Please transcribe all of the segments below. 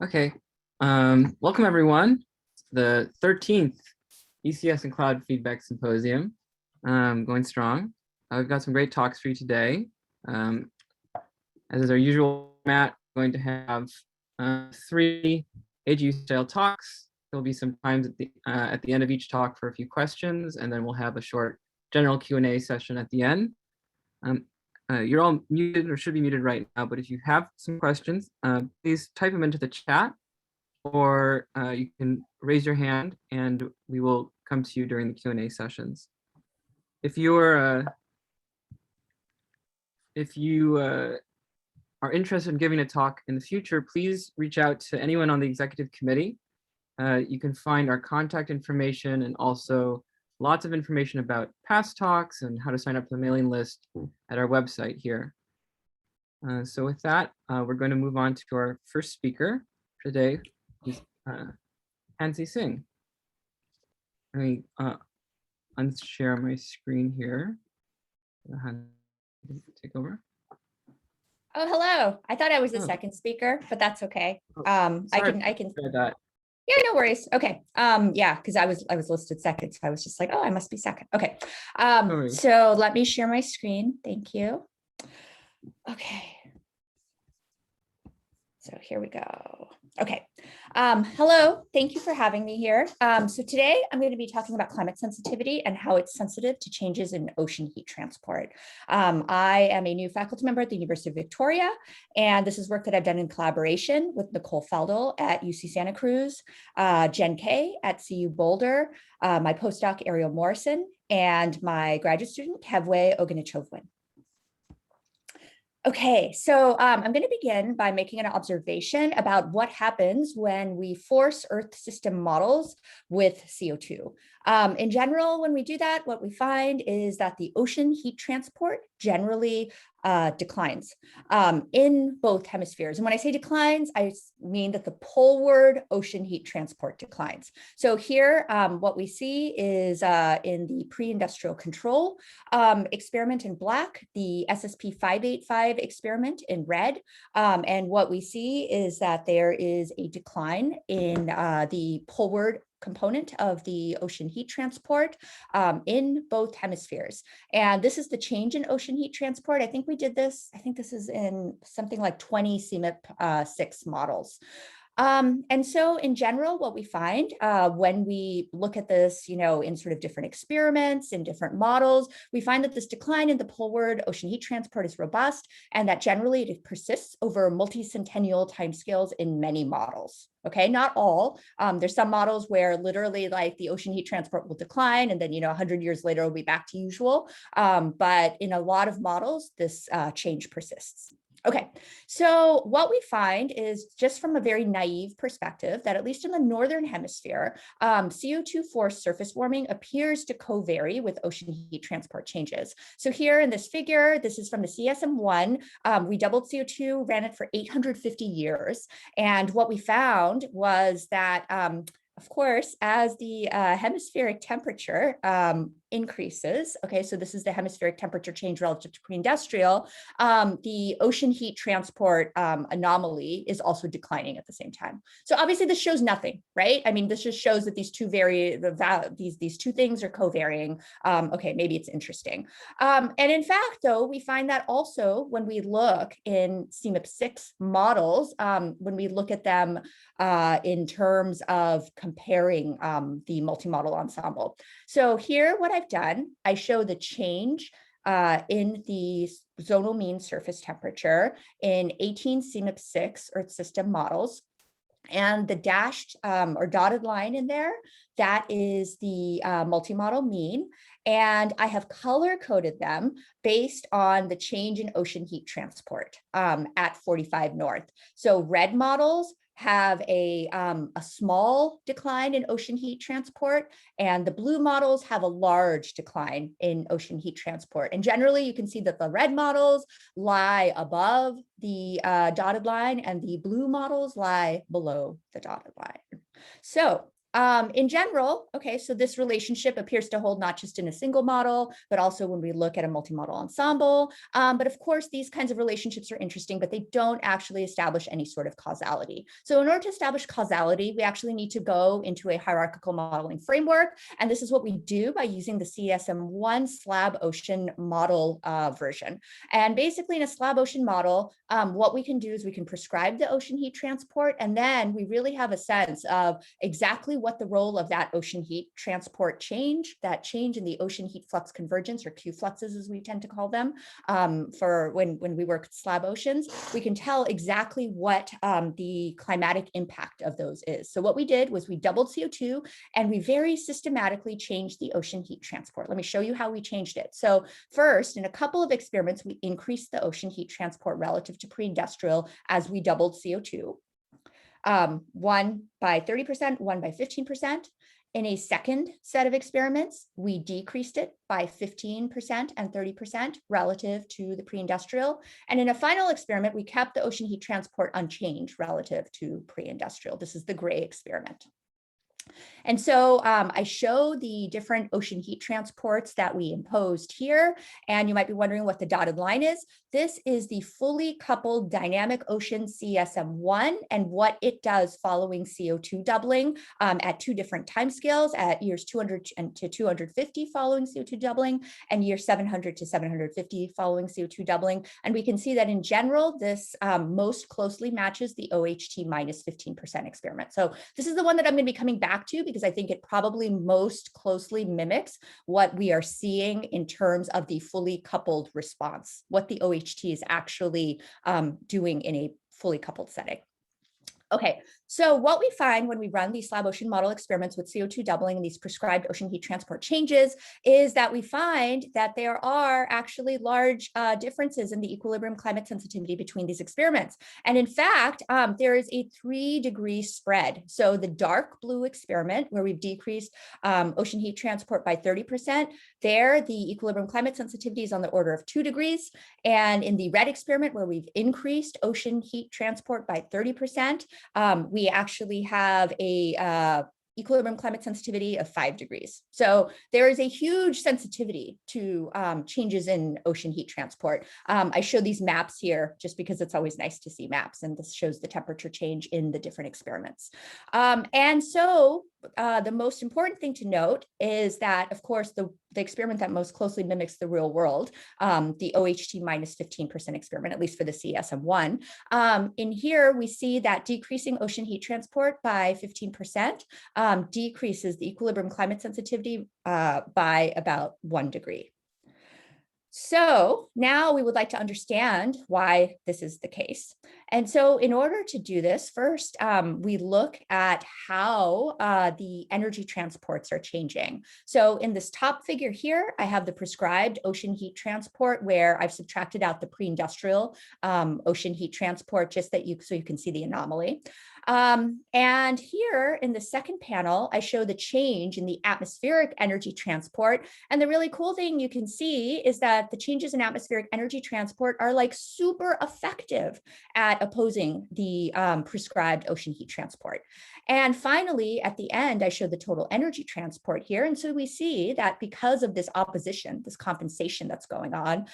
Okay, welcome everyone. The 13th ECS and Cloud Feedback Symposium, going strong. We've got some great talks for you today. As is our usual format, we're going to have 3 AGU-style talks. There'll be some times at the end of each talk for a few questions, and then we'll have a short general Q&A session at the end. You're all muted or should be muted right now, but if you have some questions, please type them into the chat, or you can raise your hand and we will come to you during the Q&A sessions. If you are interested in giving a talk in the future, please reach out to anyone on the executive committee. You can find our contact information and also lots of information about past talks and how to sign up for the mailing list at our website here. So with that, we're going to move on to our first speaker today, who's Hansi Singh. Let me unshare my screen here. Take over. Oh, hello. I thought I was the second speaker, but that's okay. I can. Yeah, no worries. Okay. Yeah, because I was listed second, so I was just like, oh, I must be second. Okay. So let me share my screen. Thank you. Okay. So here we go. Okay. Hello. Thank you for having me here. So today I'm going to be talking about climate sensitivity and how it's sensitive to changes in ocean heat transport. I am a new faculty member at the University of Victoria, and this is work that I've done in collaboration with Nicole Feldel at UC Santa Cruz, Jen Kay at CU Boulder, my postdoc Ariel Morrison, and my graduate student Kevwe Ogunachowin. Okay, so I'm going to begin by making an observation about what happens when we force Earth system models with CO2. In general, when we do that, what we find is that the ocean heat transport generally declines in both hemispheres. And when I say declines, I mean that the poleward ocean heat transport declines. So here, what we see is in the pre-industrial control experiment in black, the SSP 585 experiment in red. And what we see is that there is a decline in the poleward component of the ocean heat transport in both hemispheres. And this is the change in ocean heat transport. I think this is in something like 20 CMIP 6 models. And so in general, what we find when we look at this, in sort of different experiments and different models, we find that this decline in the poleward ocean heat transport is robust, and that generally it persists over multi-centennial timescales in many models. Okay, not all. There's some models where literally like the ocean heat transport will decline and then, 100 years later, it'll be back to usual. But in a lot of models, this change persists. Okay, so what we find is, just from a very naive perspective, that at least in the northern hemisphere, CO2 forced surface warming appears to co-vary with ocean heat transport changes. So here in this figure, this is from the CSM1. We doubled CO2, ran it for 850 years. And what we found was that of course, as the hemispheric temperature increases, okay, so this is the hemispheric temperature change relative to pre-industrial, the ocean heat transport anomaly is also declining at the same time. So obviously this shows nothing, right? I mean, this just shows that these two these two things are co-varying. Okay, maybe it's interesting. And in fact, though, we find that also when we look in CMIP 6 models, when we look at them in terms of comparing the multi-model ensemble. So here, what I've done, I show the change in the zonal mean surface temperature in 18 CMIP 6 Earth system models. And the dashed or dotted line in there, that is the multi-model mean. And I have color coded them based on the change in ocean heat transport at 45 north. So red models have a small decline in ocean heat transport, and the blue models have a large decline in ocean heat transport. And generally, you can see that the red models lie above the dotted line, and the blue models lie below the dotted line. So In general, okay, so this relationship appears to hold not just in a single model, but also when we look at a multi-model ensemble. But of course, these kinds of relationships are interesting, but they don't actually establish any sort of causality. So in order to establish causality, we actually need to go into a hierarchical modeling framework. And this is what we do by using the CSM1 slab ocean model version. And basically in a slab ocean model, what we can do is we can prescribe the ocean heat transport, and then we really have a sense of exactly what the role of that ocean heat transport change, that change in the ocean heat flux convergence, or Q fluxes as we tend to call them, for when we work with slab oceans, we can tell exactly what the climatic impact of those is. So what we did was we doubled CO2 and we very systematically changed the ocean heat transport. Let me show you how we changed it. So first, in a couple of experiments, we increased the ocean heat transport relative to pre-industrial as we doubled CO2. One by 30%, one by 15%. In a second set of experiments, we decreased it by 15% and 30% relative to the pre-industrial. And in a final experiment, we kept the ocean heat transport unchanged relative to pre-industrial. This is the gray experiment. And so I show the different ocean heat transports that we imposed here. And you might be wondering what the dotted line is. This is the fully coupled dynamic ocean CSM1 and what it does following CO2 doubling at two different timescales, at years 200 to 250 following CO2 doubling and year 700 to 750 following CO2 doubling. And we can see that in general, this most closely matches the OHT minus 15% experiment. So this is the one that I'm going to be coming back to because I think it probably most closely mimics what we are seeing in terms of the fully coupled response, what the OHT is actually doing in a fully coupled setting. Okay, so what we find when we run these slab ocean model experiments with CO2 doubling and these prescribed ocean heat transport changes is that we find that there are actually large differences in the equilibrium climate sensitivity between these experiments. And in fact, there is a 3-degree spread. So the dark blue experiment where we've decreased ocean heat transport by 30%, there the equilibrium climate sensitivity is on the order of 2 degrees. And in the red experiment where we've increased ocean heat transport by 30%, we actually have a equilibrium climate sensitivity of 5 degrees. So there is a huge sensitivity to changes in ocean heat transport. I show these maps here just because it's always nice to see maps, and this shows the temperature change in the different experiments. And so the most important thing to note is that, of course, the experiment that most closely mimics the real world, the OHT minus 15% experiment, at least for the CSM1, in here we see that decreasing ocean heat transport by 15% decreases the equilibrium climate sensitivity by about 1 degree. So now we would like to understand why this is the case. And so in order to do this, first, we look at how the energy transports are changing. So in this top figure here, I have the prescribed ocean heat transport where I've subtracted out the pre-industrial ocean heat transport just that so you can see the anomaly. And here in the second panel, I show the change in the atmospheric energy transport. And the really cool thing you can see is that the changes in atmospheric energy transport are like super effective at opposing the prescribed ocean heat transport. And finally, at the end, I show the total energy transport here. And so we see that because of this opposition, this compensation that's going on,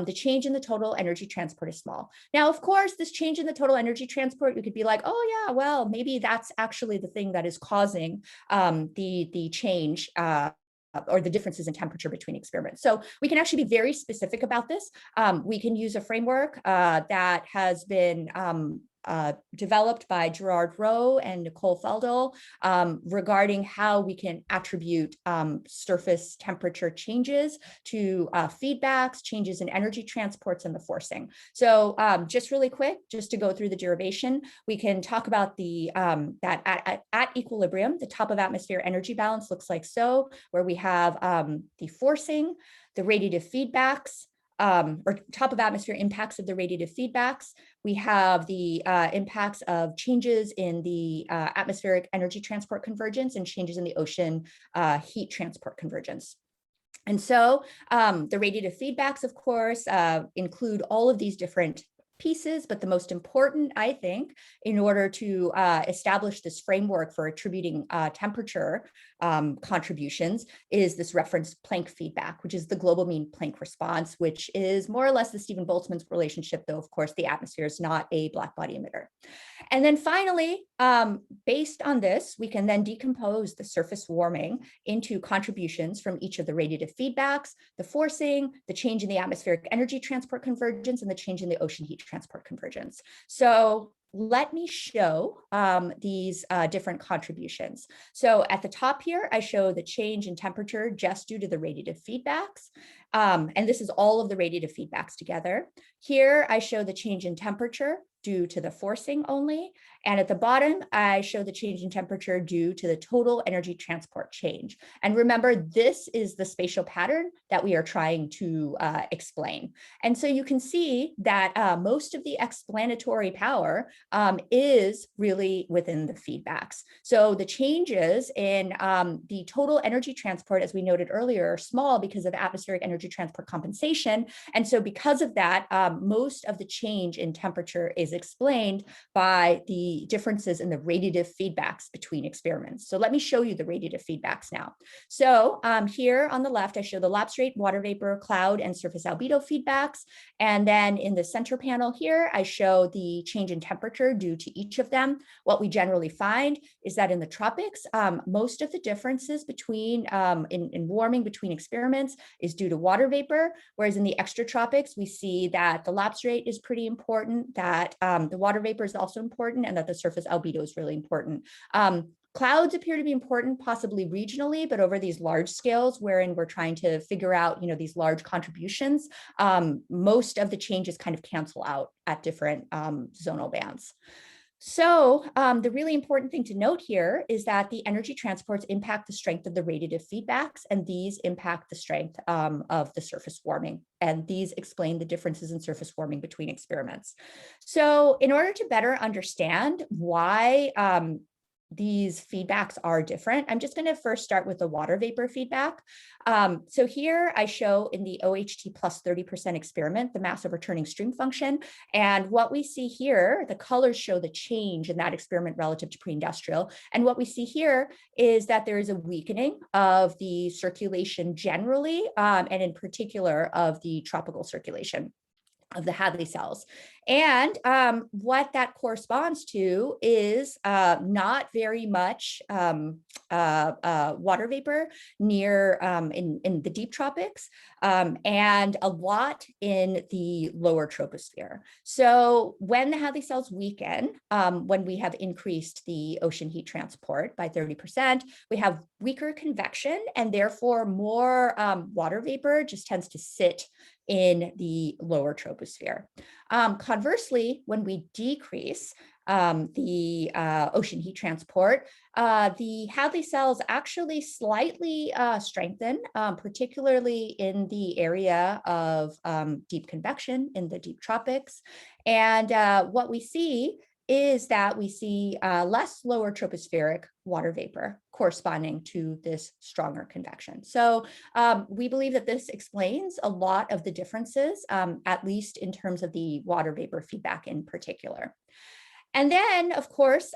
the change in the total energy transport is small. Now, of course, this change in the total energy transport, you could be like, oh yeah, well, maybe that's actually the thing that is causing the change or the differences in temperature between experiments. So we can actually be very specific about this. We can use a framework that has been developed by Gerard Rowe and Nicole Feldel regarding how we can attribute surface temperature changes to feedbacks, changes in energy transports, and the forcing. So just really quick, just to go through the derivation, we can talk about the that at equilibrium, the top of atmosphere energy balance looks like so, where we have the forcing, the radiative feedbacks, or top of atmosphere impacts of the radiative feedbacks. We have the impacts of changes in the atmospheric energy transport convergence and changes in the ocean heat transport convergence. And so the radiative feedbacks, of course, include all of these different pieces, but the most important, I think, in order to establish this framework for attributing temperature contributions is this reference Planck feedback, which is the global mean Planck response, which is more or less the Stephen Boltzmann's relationship, though, of course, the atmosphere is not a black body emitter. And then finally, based on this, we can then decompose the surface warming into contributions from each of the radiative feedbacks, the forcing, the change in the atmospheric energy transport convergence, and the change in the ocean heat transport convergence. So let me show these different contributions. So at the top here, I show the change in temperature just due to the radiative feedbacks. And this is all of the radiative feedbacks together. Here, I show the change in temperature due to the forcing only. And at the bottom, I show the change in temperature due to the total energy transport change. And remember, this is the spatial pattern that we are trying to explain. And so you can see that most of the explanatory power is really within the feedbacks. So the changes in the total energy transport, as we noted earlier, are small because of atmospheric energy transport compensation. And so because of that, most of the change in temperature is explained by the differences in the radiative feedbacks between experiments. So let me show you the radiative feedbacks now. So here on the left, I show the lapse rate, water vapor, cloud, and surface albedo feedbacks. And then in the center panel here, I show the change in temperature due to each of them. What we generally find is that in the tropics, most of the differences between in warming between experiments is due to water vapor, whereas in the extratropics, we see that the lapse rate is pretty important, that the water vapor is also important, and that the surface albedo is really important. Clouds appear to be important, possibly regionally, but over these large scales wherein we're trying to figure out, these large contributions, most of the changes kind of cancel out at different zonal bands. So the really important thing to note here is that the energy transports impact the strength of the radiative feedbacks, and these impact the strength of the surface warming. And these explain the differences in surface warming between experiments. So in order to better understand why these feedbacks are different, I'm just going to first start with the water vapor feedback. So here I show in the OHT plus 30% experiment, the mass over turning stream function. And what we see here, the colors show the change in that experiment relative to pre-industrial. And what we see here is that there is a weakening of the circulation generally, and in particular of the tropical circulation of the Hadley cells. And what that corresponds to is not very much water vapor near in the deep tropics, and a lot in the lower troposphere. So when the Hadley cells weaken, when we have increased the ocean heat transport by 30%, we have weaker convection, and therefore more water vapor just tends to sit in the lower troposphere. Conversely, when we decrease the ocean heat transport, the Hadley cells actually slightly strengthen, particularly in the area of deep convection in the deep tropics. And what we see is that we see less lower tropospheric water vapor corresponding to this stronger convection. So we believe that this explains a lot of the differences, at least in terms of the water vapor feedback in particular. And then, of course,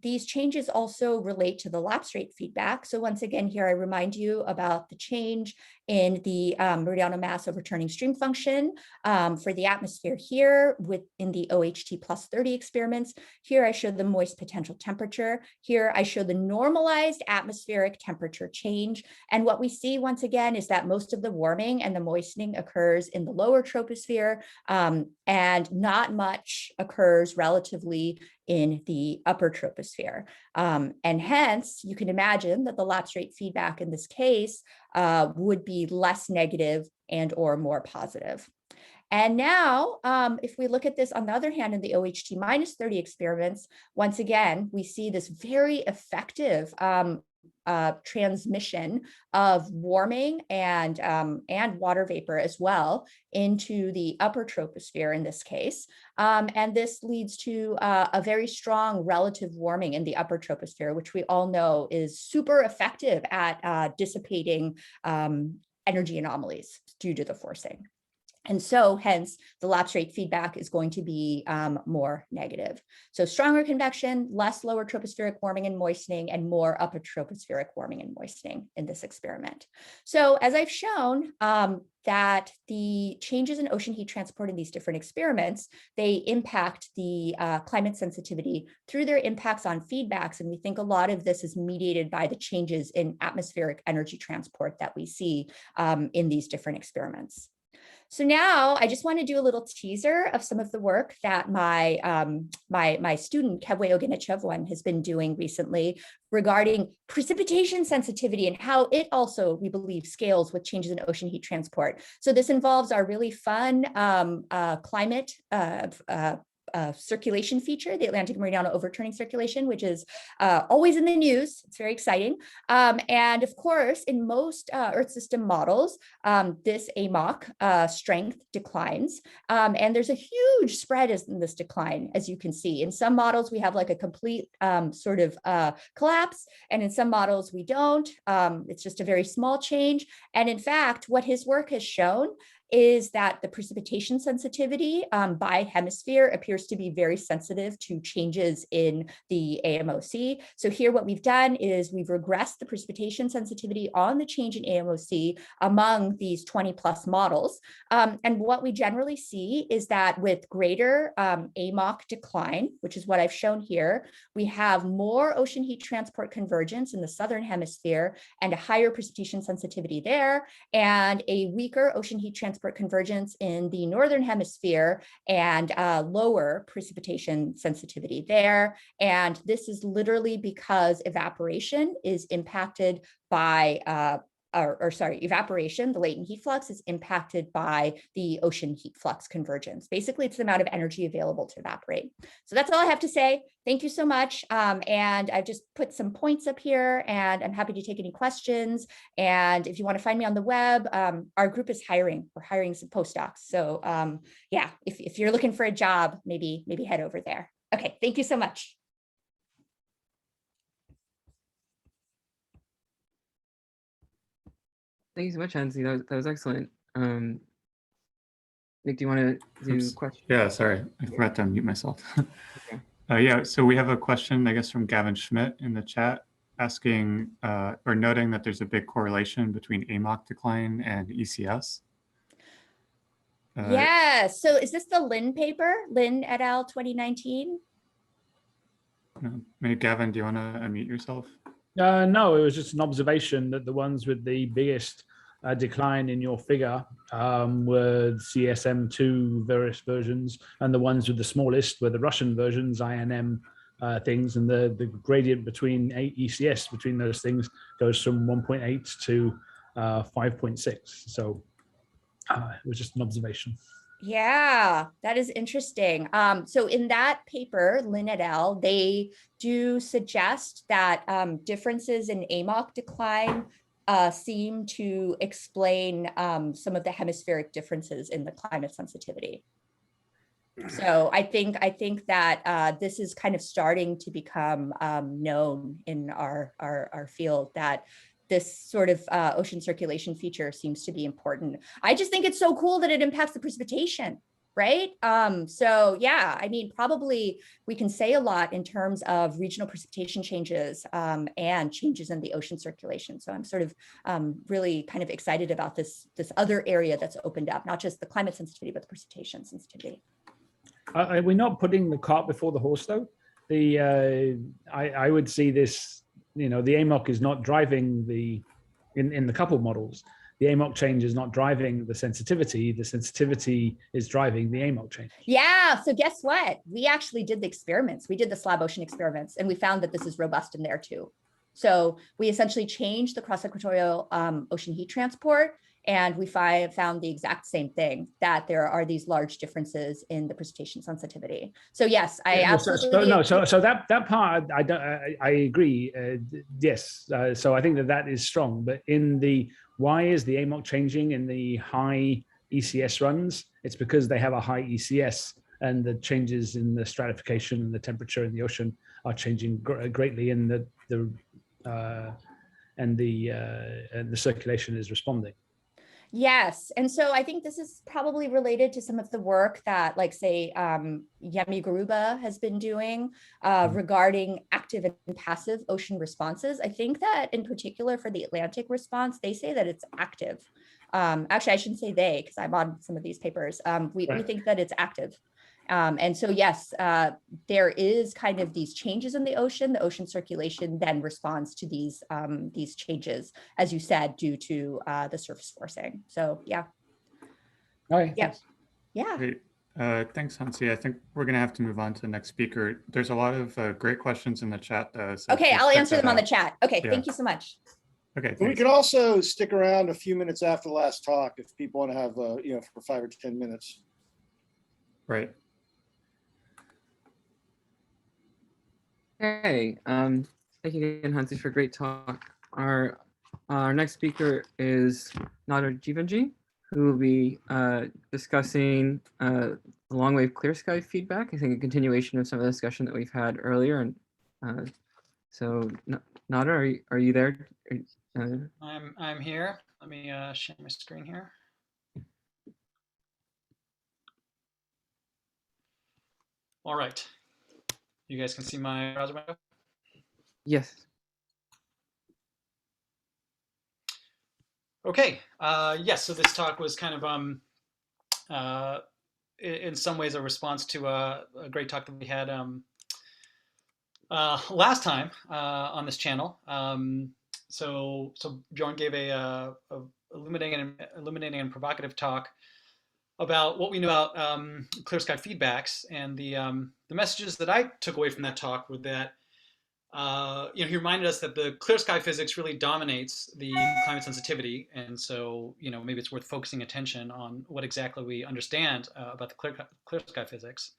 these changes also relate to the lapse rate feedback. So once again, here I remind you about the change in the meridional mass over turning stream function for the atmosphere here within the OHT plus 30 experiments. Here I show the moist potential temperature. Here I show the normalized atmospheric temperature change. And what we see once again is that most of the warming and the moistening occurs in the lower troposphere, and not much occurs relatively in the upper troposphere. And hence, you can imagine that the lapse rate feedback in this case would be less negative and or more positive. And now, if we look at this on the other hand, in the OHT minus 30 experiments, once again, we see this very effective transmission of warming and water vapor as well into the upper troposphere in this case. And this leads to a very strong relative warming in the upper troposphere, which we all know is super effective at dissipating energy anomalies due to the forcing. And so hence the lapse rate feedback is going to be more negative. So stronger convection, less lower tropospheric warming and moistening, and more upper tropospheric warming and moistening in this experiment. So as I've shown, that the changes in ocean heat transport in these different experiments, they impact the climate sensitivity through their impacts on feedbacks. And we think a lot of this is mediated by the changes in atmospheric energy transport that we see in these different experiments. So now I just want to do a little teaser of some of the work that my student Kevwe Ogenichev has been doing recently regarding precipitation sensitivity and how it also, we believe, scales with changes in ocean heat transport. So this involves our really fun climate circulation feature, the Atlantic Meridional overturning circulation, which is always in the news. It's very exciting. And of course, in most Earth system models, this AMOC strength declines. And there's a huge spread in this decline, as you can see. In some models, we have like a complete sort of collapse. And in some models, we don't. It's just a very small change. And in fact, what his work has shown is that the precipitation sensitivity by hemisphere appears to be very sensitive to changes in the AMOC. So here what we've done is we've regressed the precipitation sensitivity on the change in AMOC among these 20 plus models. And what we generally see is that with greater AMOC decline, which is what I've shown here, we have more ocean heat transport convergence in the southern hemisphere and a higher precipitation sensitivity there, and a weaker ocean heat transport convergence in the northern hemisphere and lower precipitation sensitivity there. And this is literally because evaporation is impacted by evaporation, the latent heat flux, is impacted by the ocean heat flux convergence. Basically, it's the amount of energy available to evaporate. So that's all I have to say. Thank you so much. And I've just put some points up here, and I'm happy to take any questions. And if you want to find me on the web, our group is hiring. We're hiring some postdocs. So yeah, if you're looking for a job, maybe head over there. Okay, thank you so much. Thank you so much, Hansi. That was excellent. Nick, do you want to do questions? Yeah, sorry, I forgot to unmute myself. Okay. Yeah, so we have a question, I guess, from Gavin Schmidt in the chat, asking or noting that there's a big correlation between AMOC decline and ECS. Yeah, so is this the Lin paper, Lin et al. 2019? Maybe Gavin, do you want to unmute yourself? No, it was just an observation that the ones with the biggest decline in your figure were CSM2 various versions, and the ones with the smallest were the Russian versions, INM things, and the gradient between ECS between those things goes from 1.8 to 5.6. So it was just an observation. Yeah, that is interesting. So in that paper, Lin et al., they do suggest that differences in AMOC decline seem to explain some of the hemispheric differences in the climate sensitivity. So I think that this is kind of starting to become known in our field, that this sort of ocean circulation feature seems to be important. I just think it's so cool that it impacts the precipitation, right? So yeah, I mean, probably we can say a lot in terms of regional precipitation changes and changes in the ocean circulation. So I'm sort of really kind of excited about this other area that's opened up, not just the climate sensitivity, but the precipitation sensitivity. We're not putting the cart before the horse, though. I would see this. You know, the AMOC is not driving in the coupled models. The AMOC change is not driving the sensitivity. The sensitivity is driving the AMOC change. Yeah, so guess what? We actually did the experiments. We did the slab ocean experiments, and we found that this is robust in there too. So we essentially changed the cross-equatorial ocean heat transport, and we found the exact same thing, that there are these large differences in the precipitation sensitivity. So yes, I absolutely. So that part, I agree. Yes, so I think that is strong. But in the why is the AMOC changing in the high ECS runs? It's because they have a high ECS, and the changes in the stratification and the temperature in the ocean are changing greatly, and the circulation is responding. Yes. And so I think this is probably related to some of the work that, like, say, Yemi Garuba has been doing regarding active and passive ocean responses. I think that in particular for the Atlantic response, they say that it's active. Actually, I shouldn't say they, because I'm on some of these papers. We think that it's active. And so, yes, there is kind of these changes in the ocean circulation then responds to these changes, as you said, due to the surface forcing. So, yeah. All right. Yeah. Yeah. Great. Thanks, Hansi. I think we're going to have to move on to the next speaker. There's a lot of great questions in the chat, though. So Okay, please I'll check answer that them on the out. chat. Okay, Yeah. thank you so much. Okay, We thanks. could also stick around a few minutes after the last talk if people want to have, for 5 or 10 minutes. Right. Okay, thank you again, Hansi, for a great talk. Our next speaker is Nadir Jeevanjee, who will be discussing long-wave clear sky feedback. I think a continuation of some of the discussion that we've had earlier. And so, Nadir, are you there? I'm here. Let me share my screen here. All right. You guys can see my browser window? Yes. Okay. Yes, so this talk was kind of, in some ways, a response to a great talk that we had last time on this channel. So Bjorn gave a illuminating and provocative talk about what we know about clear sky feedbacks, and the messages that I took away from that talk were that he reminded us that the clear sky physics really dominates the climate sensitivity, and so maybe it's worth focusing attention on what exactly we understand about the clear sky physics.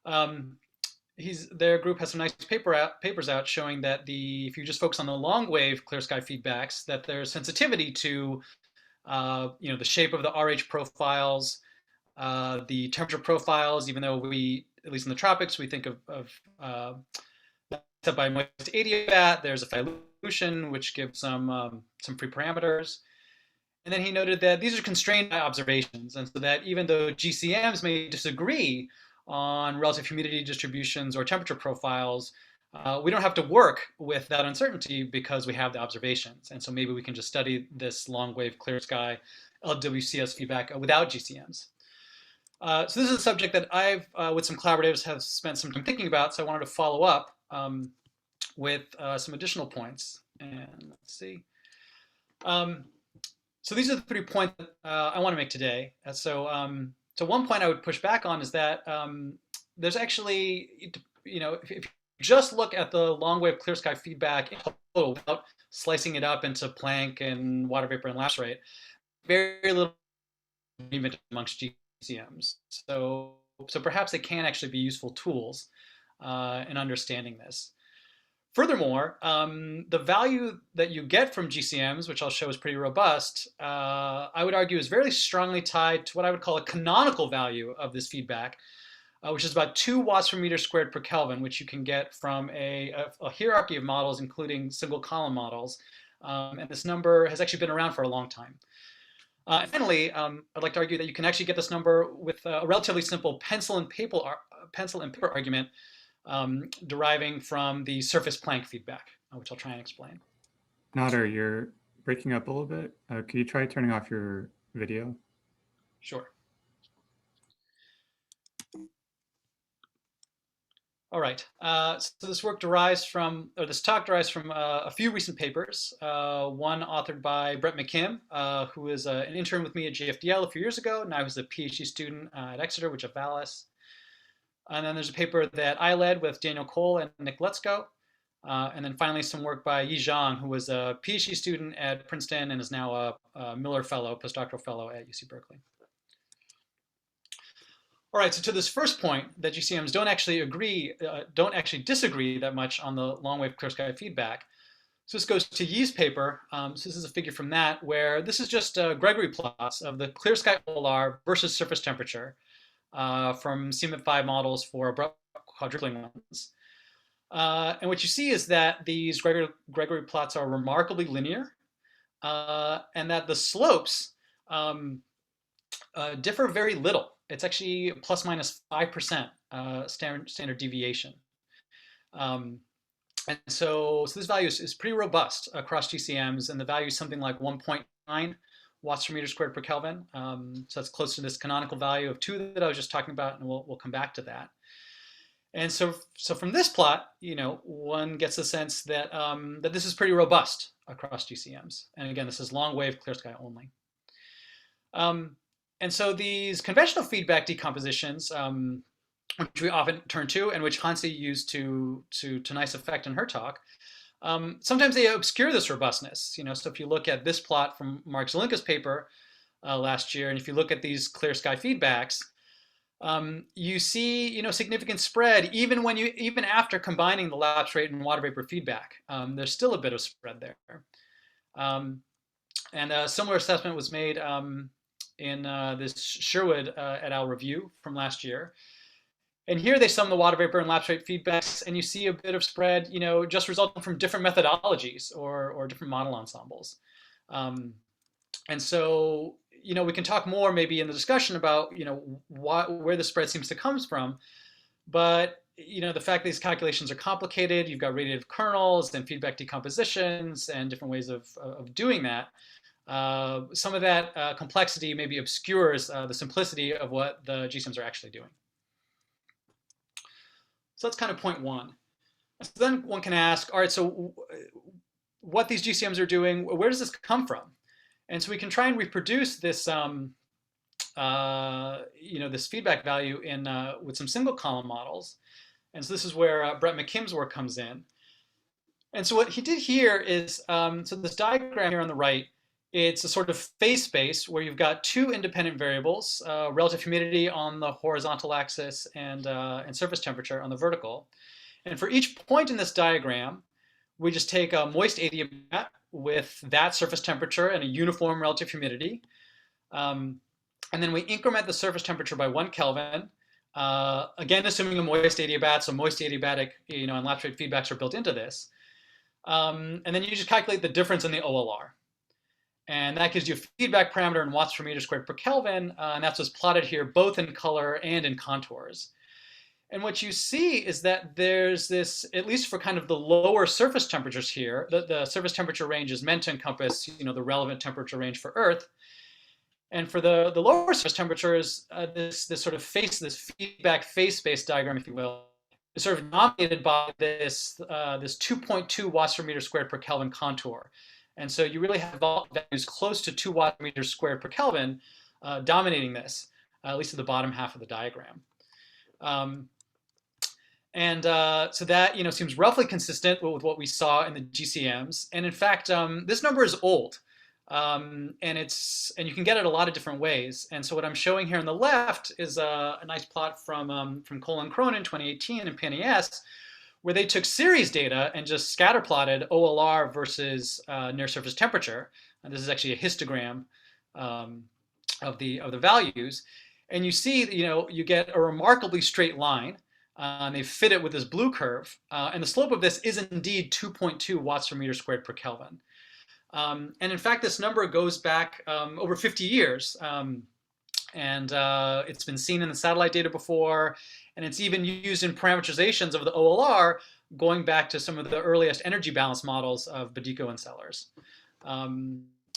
Their group has some nice papers out showing that if you just focus on the long wave clear sky feedbacks, that there's sensitivity to the shape of the RH profiles, the temperature profiles, even though we, at least in the tropics, we think of set by moist adiabat. There's a dilution, which gives some free parameters. And then he noted that these are constrained by observations, and so that even though GCMs may disagree on relative humidity distributions or temperature profiles, we don't have to work with that uncertainty because we have the observations. And so maybe we can just study this long wave clear sky LWCS feedback without GCMs. So this is a subject that I've, with some collaborators, have spent some time thinking about. So I wanted to follow up with some additional points. And let's see. So these are the 3 points that I want to make today. So one point I would push back on is that there's actually, if you just look at the long wave clear sky feedback in total without slicing it up into Planck and water vapor and lapse rate, very little agreement amongst GCMs. So perhaps they can actually be useful tools in understanding this. Furthermore, the value that you get from GCMs, which I'll show is pretty robust, I would argue is very strongly tied to what I would call a canonical value of this feedback, which is about 2 watts per meter squared per Kelvin, which you can get from a hierarchy of models, including single column models. And this number has actually been around for a long time. Finally, I'd like to argue that you can actually get this number with a relatively simple pencil and paper argument deriving from the surface Planck feedback, which I'll try and explain. Nadir, you're breaking up a little bit. Could you try turning off your video? Sure. All right. So this work derives from, or this talk derives from a few recent papers. One authored by Brett McKim, who is an intern with me at GFDL a few years ago. Now he's a PhD student at Exeter, which is Valis. And then there's a paper that I led with Daniel Cole and Nick Letzko. And then finally some work by Yi Zhang, who was a PhD student at Princeton and is now a Miller Fellow, postdoctoral fellow at UC Berkeley. All right, so to this first point, that GCMs don't actually disagree that much on the long wave clear sky feedback. So this goes to Yi's paper. So this is a figure from that, where this is just Gregory plots of the clear sky OLR versus surface temperature from CMIP5 models for abrupt quadrupling ones. And what you see is that these Gregory plots are remarkably linear, and that the slopes differ very little. It's actually plus minus 5% standard deviation. And so this value is pretty robust across GCMs, and the value is something like 1.9 watts per meter squared per Kelvin. So that's close to this canonical value of 2 that I was just talking about, and we'll come back to that. And so from this plot, one gets the sense that that this is pretty robust across GCMs. And again, this is long wave clear sky only. And so these conventional feedback decompositions, which we often turn to and which Hansi used to nice effect in her talk, sometimes they obscure this robustness. So if you look at this plot from Mark Zelinka's paper last year, and if you look at these clear sky feedbacks, you see significant spread even after combining the lapse rate and water vapor feedback. There's still a bit of spread there. And a similar assessment was made in this Sherwood et al. Review from last year. And here they sum the water vapor and lapse rate feedbacks, and you see a bit of spread, just resulting from different methodologies or different model ensembles. And so, we can talk more maybe in the discussion about, where the spread seems to come from. But, the fact that these calculations are complicated, you've got radiative kernels and feedback decompositions and different ways of doing that. Some of that complexity maybe obscures the simplicity of what the GCMs are actually doing. So that's kind of point one. So then one can ask, all right, so what these GCMs are doing, where does this come from? And so we can try and reproduce this, this feedback value in with some single column models. And so this is where Brett McKim's work comes in. And so what he did here is, so this diagram here on the right, it's a sort of phase space where you've got 2 independent variables, relative humidity on the horizontal axis and surface temperature on the vertical. And for each point in this diagram, we just take a moist adiabat with that surface temperature and a uniform relative humidity. And then we increment the surface temperature by 1 Kelvin, again, assuming a moist adiabat, so moist adiabatic and lapse rate feedbacks are built into this. And then you just calculate the difference in the OLR. And that gives you a feedback parameter in watts per meter squared per Kelvin. And that's what's plotted here, both in color and in contours. And what you see is that there's this, at least for kind of the lower surface temperatures here, the surface temperature range is meant to encompass the relevant temperature range for Earth. And for the lower surface temperatures, this sort of this feedback phase space diagram, if you will, is sort of dominated by this 2.2 watts per meter squared per Kelvin contour. And so you really have values close to 2 watt meters squared per Kelvin dominating this, at least at the bottom half of the diagram. So that seems roughly consistent with what we saw in the GCMs. And in fact, this number is old, and you can get it a lot of different ways. And so what I'm showing here on the left is a nice plot from Cole and Cronin in 2018 and PNAS, where they took series data and just scatter plotted OLR versus near surface temperature. And this is actually a histogram of the values. And you see, you get a remarkably straight line. They fit it with this blue curve. And the slope of this is indeed 2.2 watts per meter squared per Kelvin. And in fact, this number goes back over 50 years. And it's been seen in the satellite data before. And it's even used in parameterizations of the OLR going back to some of the earliest energy balance models of Bedico and Sellers.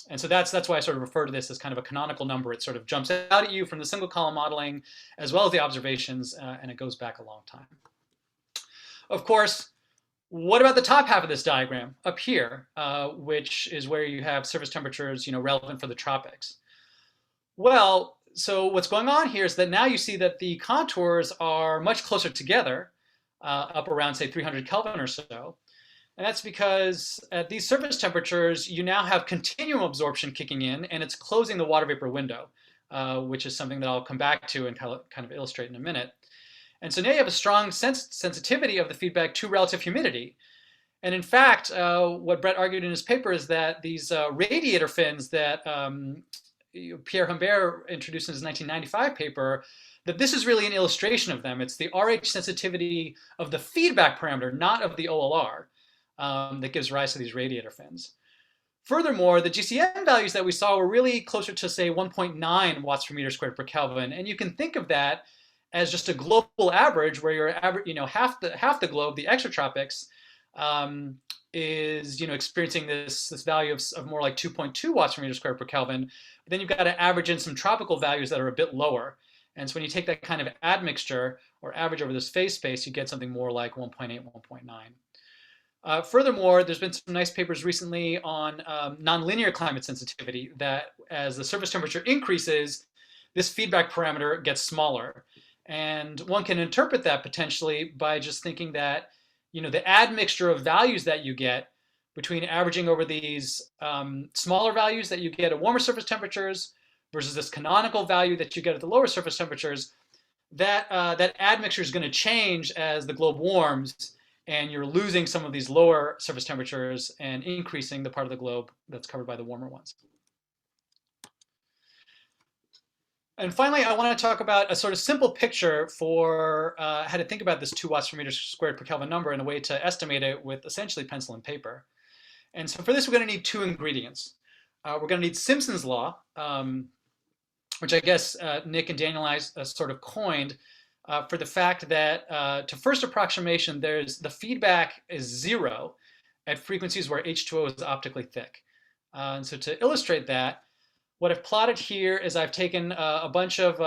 And so that's why I sort of refer to this as kind of a canonical number. It sort of jumps out at you from the single column modeling as well as the observations, and it goes back a long time. Of course, what about the top half of this diagram up here, which is where you have surface temperatures relevant for the tropics? Well, so what's going on here is that now you see that the contours are much closer together, up around, say, 300 Kelvin or so. And that's because at these surface temperatures, you now have continuum absorption kicking in, and it's closing the water vapor window, which is something that I'll come back to and kind of illustrate in a minute. And so now you have a strong sensitivity of the feedback to relative humidity. And in fact, what Brett argued in his paper is that these radiator fins that Pierre Humbert introduced in his 1995 paper, that this is really an illustration of them. It's the RH sensitivity of the feedback parameter, not of the OLR, that gives rise to these radiator fins. Furthermore, the GCM values that we saw were really closer to, say, 1.9 watts per meter squared per Kelvin. And you can think of that as just a global average, where your average, half the globe, the exotropics, is experiencing this value of more like 2.2 watts per meter squared per Kelvin. But then you've got to average in some tropical values that are a bit lower. And so when you take that kind of admixture or average over this phase space, you get something more like 1.8, 1.9. Furthermore, there's been some nice papers recently on nonlinear climate sensitivity, that as the surface temperature increases, this feedback parameter gets smaller. And one can interpret that potentially by just thinking that, the admixture of values that you get between averaging over these smaller values that you get at warmer surface temperatures versus this canonical value that you get at the lower surface temperatures, that admixture is going to change as the globe warms, and you're losing some of these lower surface temperatures and increasing the part of the globe that's covered by the warmer ones. And finally, I want to talk about a sort of simple picture for how to think about this 2 watts per meter squared per Kelvin number and a way to estimate it with essentially pencil and paper. And so for this, we're going to need 2 ingredients. We're going to need Simpson's law, which I guess Nick and Daniel and I sort of coined for the fact that to first approximation, the feedback is 0 at frequencies where H2O is optically thick. And so to illustrate that, what I've plotted here is I've taken a bunch of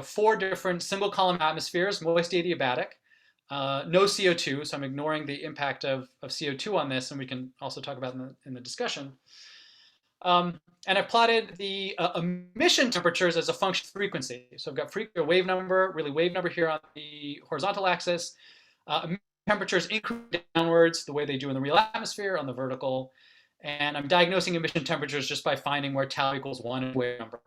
4 different single column atmospheres, moist adiabatic, no CO2, so I'm ignoring the impact of CO2 on this, and we can also talk about in the discussion. And I've plotted the emission temperatures as a function of frequency. So I've got wave number here on the horizontal axis. Temperatures increase downwards the way they do in the real atmosphere on the vertical. And I'm diagnosing emission temperatures just by finding where tau equals 1 and wave number.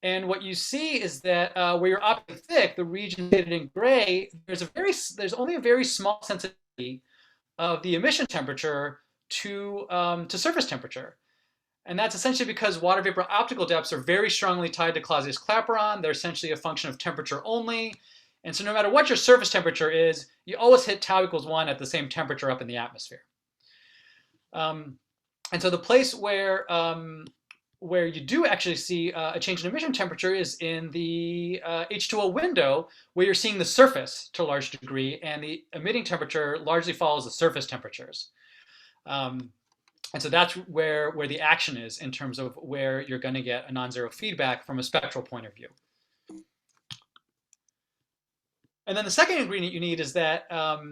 And what you see is that where you're optically thick, the region shaded in gray, there's only a very small sensitivity of the emission temperature to surface temperature. And that's essentially because water vapor optical depths are very strongly tied to Clausius-Clapeyron. They're essentially a function of temperature only. And so no matter what your surface temperature is, you always hit tau equals 1 at the same temperature up in the atmosphere. And so the place where you do actually see a change in emission temperature is in the H2O window, where you're seeing the surface to a large degree, and the emitting temperature largely follows the surface temperatures. And so that's where the action is in terms of where you're going to get a non-zero feedback from a spectral point of view. And then the second ingredient you need is that,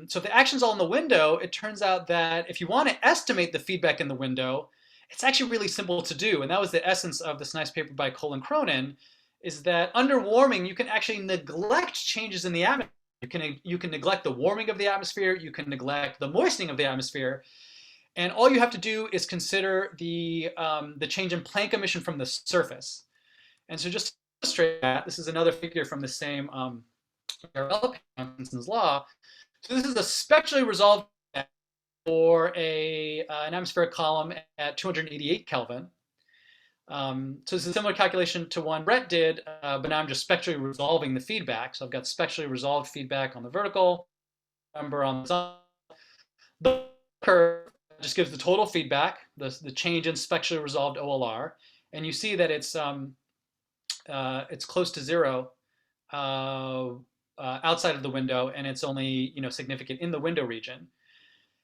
so if the action's all in the window, it turns out that if you want to estimate the feedback in the window, it's actually really simple to do. And that was the essence of this nice paper by Cole and Cronin, is that under warming, you can actually neglect changes in the atmosphere. You can neglect the warming of the atmosphere, you can neglect the moistening of the atmosphere, and all you have to do is consider the change in Planck emission from the surface. And so just to illustrate that, this is another figure from the same Simpson's law. So this is a spectrally resolved for an atmospheric column at 288 Kelvin. So this is a similar calculation to one Brett did, but now I'm just spectrally resolving the feedback. So I've got spectrally resolved feedback on the vertical, number on the the curve just gives the total feedback, the change in spectrally resolved OLR, and you see that it's close to 0 outside of the window, and it's only significant in the window region.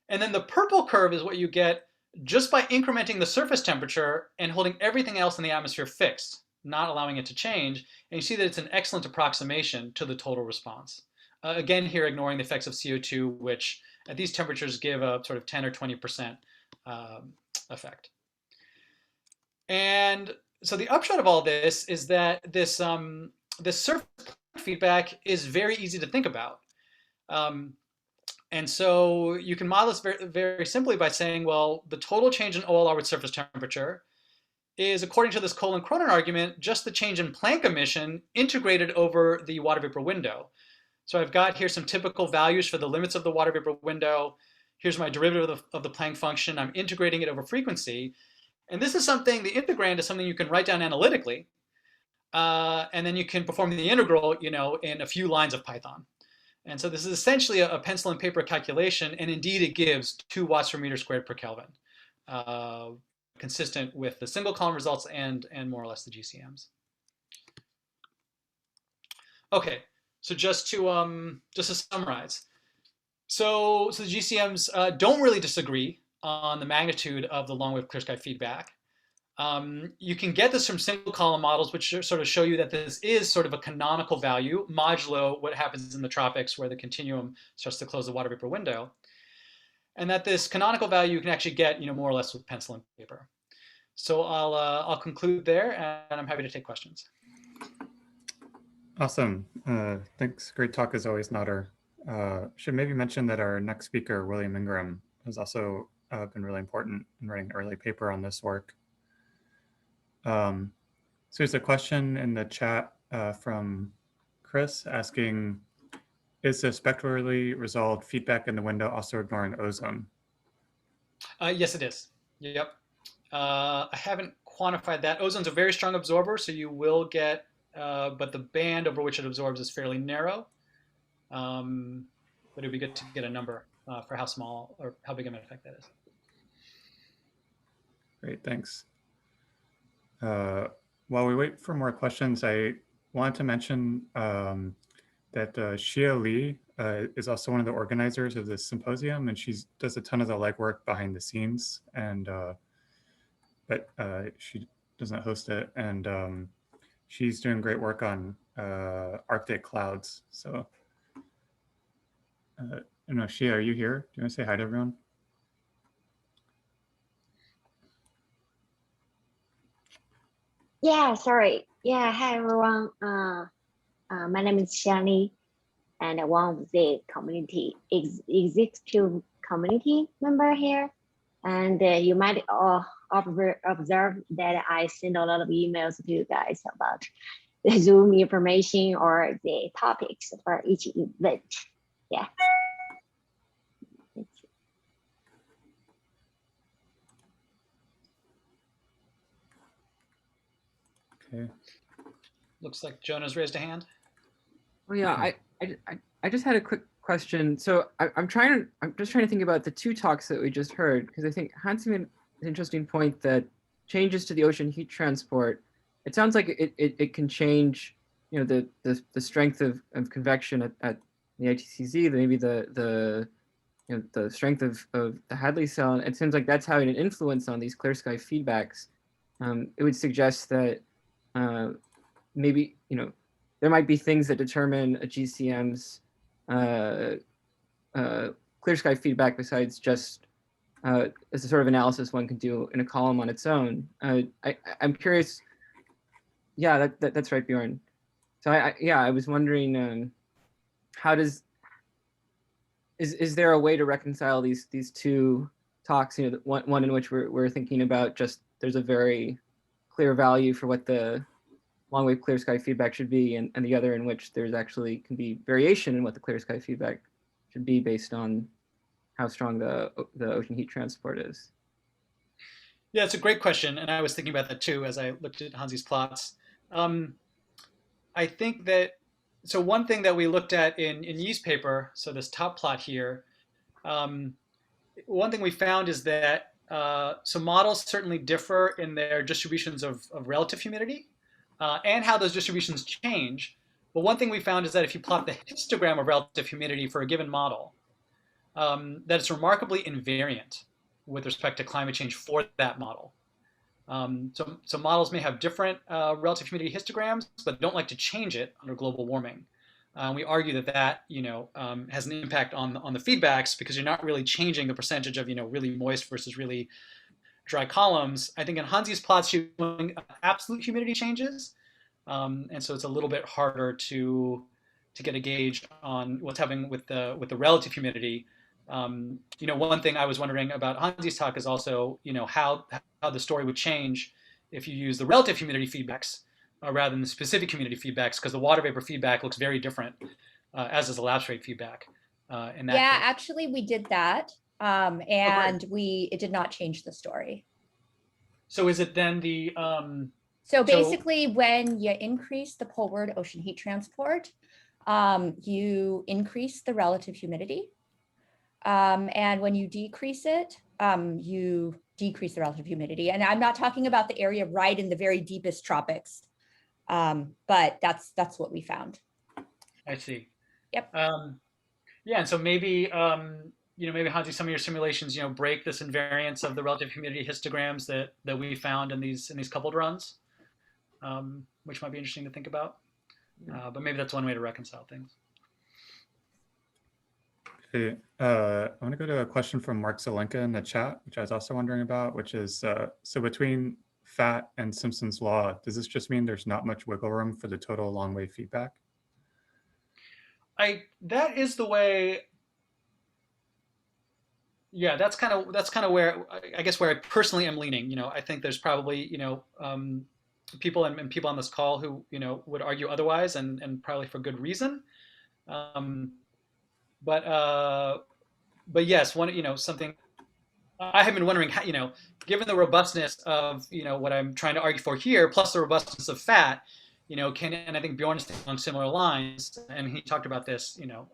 And then the purple curve is what you get just by incrementing the surface temperature and holding everything else in the atmosphere fixed, not allowing it to change. And you see that it's an excellent approximation to the total response. Again, here ignoring the effects of CO2, which at these temperatures give a sort of 10 or 20% effect. And so the upshot of all this is that this surface feedback is very easy to think about. And so you can model this very, very simply by saying, well, the total change in OLR with surface temperature is, according to this Cole and Cronin argument, just the change in Planck emission integrated over the water vapor window. So I've got here some typical values for the limits of the water vapor window. Here's my derivative of the Planck function. I'm integrating it over frequency. And this is something, the integrand is something you can write down analytically. And then you can perform the integral, in a few lines of Python. And so this is essentially a pencil and paper calculation, and indeed it gives 2 watts per meter squared per Kelvin consistent with the single column results and more or less the GCMs. Okay, so just to summarize, so the GCMs don't really disagree on the magnitude of the long wave clear sky feedback. You can get this from single column models, which sort of show you that this is sort of a canonical value modulo what happens in the tropics where the continuum starts to close the water vapor window. And that this canonical value you can actually get, more or less with pencil and paper. So I'll conclude there, and I'm happy to take questions. Awesome. Thanks. Great talk as always, Nadir. Should maybe mention that our next speaker, William Ingram, has also been really important in writing an early paper on this work. So there's a question in the chat from Chris asking, is the spectrally resolved feedback in the window also ignoring ozone? Yes, it is. Yep. I haven't quantified that. Ozone's a very strong absorber, so you will get, but the band over which it absorbs is fairly narrow. But it would be good to get a number for how small or how big of an effect that is. Great, thanks. While we wait for more questions, I wanted to mention that Xia Li is also one of the organizers of this symposium, and she does a ton of the legwork behind the scenes, and but she doesn't host it, and she's doing great work on Arctic clouds. So I don't know, Xia, are you here? Do you want to say hi to everyone? Yeah, sorry. Yeah, hi everyone. My name is Shani, and I'm one of the community executive community member here. And you might observe that I send a lot of emails to you guys about the Zoom information or the topics for each event. Yeah. Okay. Looks like Jonah's raised a hand. Well, yeah, I just had a quick question. So I'm just trying to think about the two talks that we just heard, because I think Hansi made an interesting point that changes to the ocean heat transport, it sounds like it can change, the strength of convection at the ITCZ, maybe the strength of the Hadley cell. And it seems like that's having an influence on these clear sky feedbacks. It would suggest that maybe, there might be things that determine a GCM's clear sky feedback besides just as a sort of analysis one can do in a column on its own. I'm curious. Yeah, that's right, Bjorn. So I was wondering, is there a way to reconcile these two talks? One in which we're thinking about just there's a very clear value for what the long wave clear sky feedback should be, and the other in which there's actually can be variation in what the clear sky feedback should be based on how strong the ocean heat transport is. Yeah, it's a great question, and I was thinking about that too as I looked at Hansi's plots. I think that, so one thing that we looked at in Yi's paper, so this top plot here, one thing we found is that so models certainly differ in their distributions of relative humidity and how those distributions change. But one thing we found is that if you plot the histogram of relative humidity for a given model, that it's remarkably invariant with respect to climate change for that model. So models may have different relative humidity histograms, but don't like to change it under global warming. We argue that has an impact on the feedbacks because you're not really changing the percentage of really moist versus really dry columns. I think in Hansi's plots, you're showing absolute humidity changes, and so it's a little bit harder to get a gauge on what's happening with the relative humidity. One thing I was wondering about Hansi's talk is also how the story would change if you use the relative humidity feedbacks rather than the specific humidity feedbacks, because the water vapor feedback looks very different, as does the lapse rate feedback. In that case. Actually, we did that, and it did not change the story. So is it then the? So basically, when you increase the poleward ocean heat transport, you increase the relative humidity, and when you decrease it, you decrease the relative humidity. And I'm not talking about the area right in the very deepest tropics, but that's what we found. I see. Yep. Yeah, and so maybe maybe Hansi, some of your simulations, break this invariance of the relative humidity histograms that we found in these coupled runs, which might be interesting to think about. But maybe that's one way to reconcile things. Okay, I want to go to a question from Mark Zelenka in the chat, which I was also wondering about, which is, so between FAT and Simpson's law, does this just mean there's not much wiggle room for the total long wave feedback? That is the way. Yeah, that's kind of where I guess where I personally am leaning. I think there's probably people and people on this call who would argue otherwise, and probably for good reason. But yes, something I have been wondering how, given the robustness of what I'm trying to argue for here, plus the robustness of FAT, and I think Bjorn is thinking along similar lines, and he talked about this, in the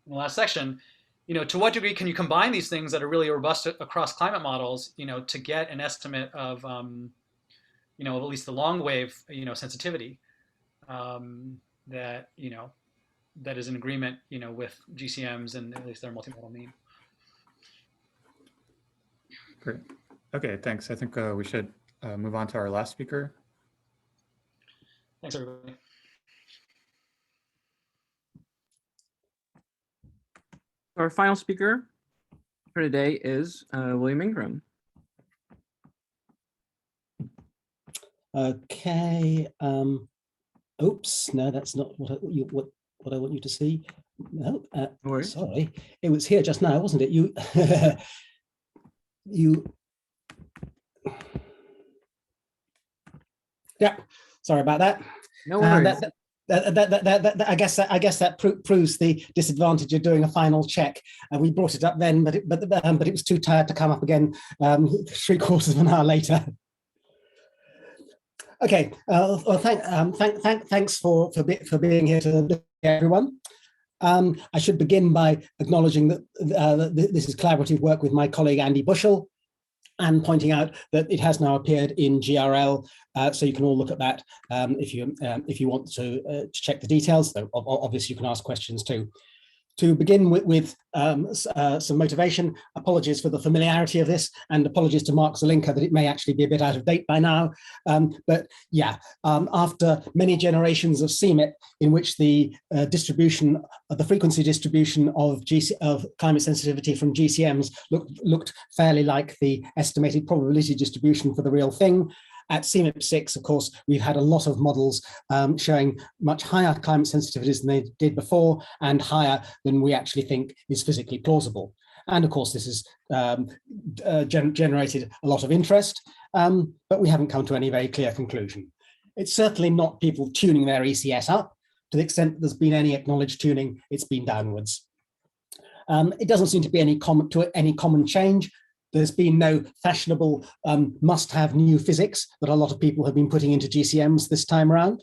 last section. To what degree can you combine these things that are really robust across climate models, to get an estimate of, at least the long wave, sensitivity, that that is in agreement, with GCMs and at least their multimodal mean. Great. Okay, thanks. I think we should move on to our last speaker. Thanks, everybody. Our final speaker for today is William Ingram. Okay. Oops. No, that's not what I want you to see. No. Sorry, it was here just now, wasn't it? You. Yeah. Sorry about that. No worries. I guess that proves the disadvantage of doing a final check. We brought it up then, but it was too tired to come up again 3/4 of an hour later. Okay. Well, thanks for being here to everyone. I should begin by acknowledging that this is collaborative work with my colleague Andy Bushell, and pointing out that it has now appeared in GRL, so you can all look at that if you want to check the details. Though obviously you can ask questions too. To begin with some motivation, apologies for the familiarity of this, and apologies to Mark Zelenka that it may actually be a bit out of date by now. But yeah, after many generations of CMIP in which the distribution, the frequency distribution of climate sensitivity from GCMs looked fairly like the estimated probability distribution for the real thing, at CMIP 6, of course, we've had a lot of models showing much higher climate sensitivities than they did before, and higher than we actually think is physically plausible. And of course, this has generated a lot of interest, but we haven't come to any very clear conclusion. It's certainly not people tuning their ECS up. To the extent that there's been any acknowledged tuning, it's been downwards. It doesn't seem to be any common change. There's been no fashionable must-have new physics that a lot of people have been putting into GCMs this time around.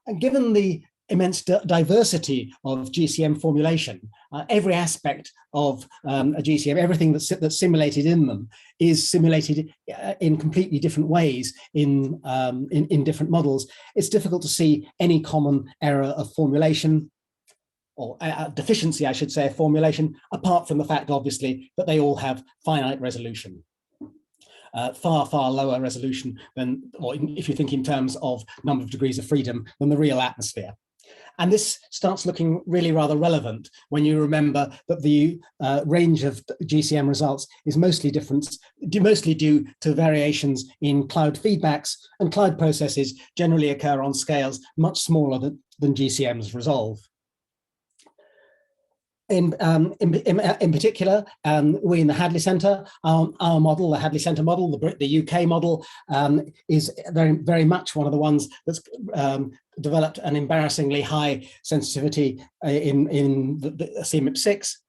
And given the immense diversity of GCM formulation, every aspect of a GCM, everything that's simulated in them is simulated in completely different ways in different models. It's difficult to see any common error of formulation, or deficiency, I should say, of formulation, apart from the fact, obviously, that they all have finite resolution. Far, far lower resolution than, or if you think in terms of number of degrees of freedom, than the real atmosphere. And this starts looking really rather relevant when you remember that the range of GCM results is mostly due to variations in cloud feedbacks, and cloud processes generally occur on scales much smaller than GCMs resolve. In particular, we in the Hadley Centre, our model, the Hadley Centre model, the UK model, is very much one of the ones that's developed an embarrassingly high sensitivity in the CMIP 6.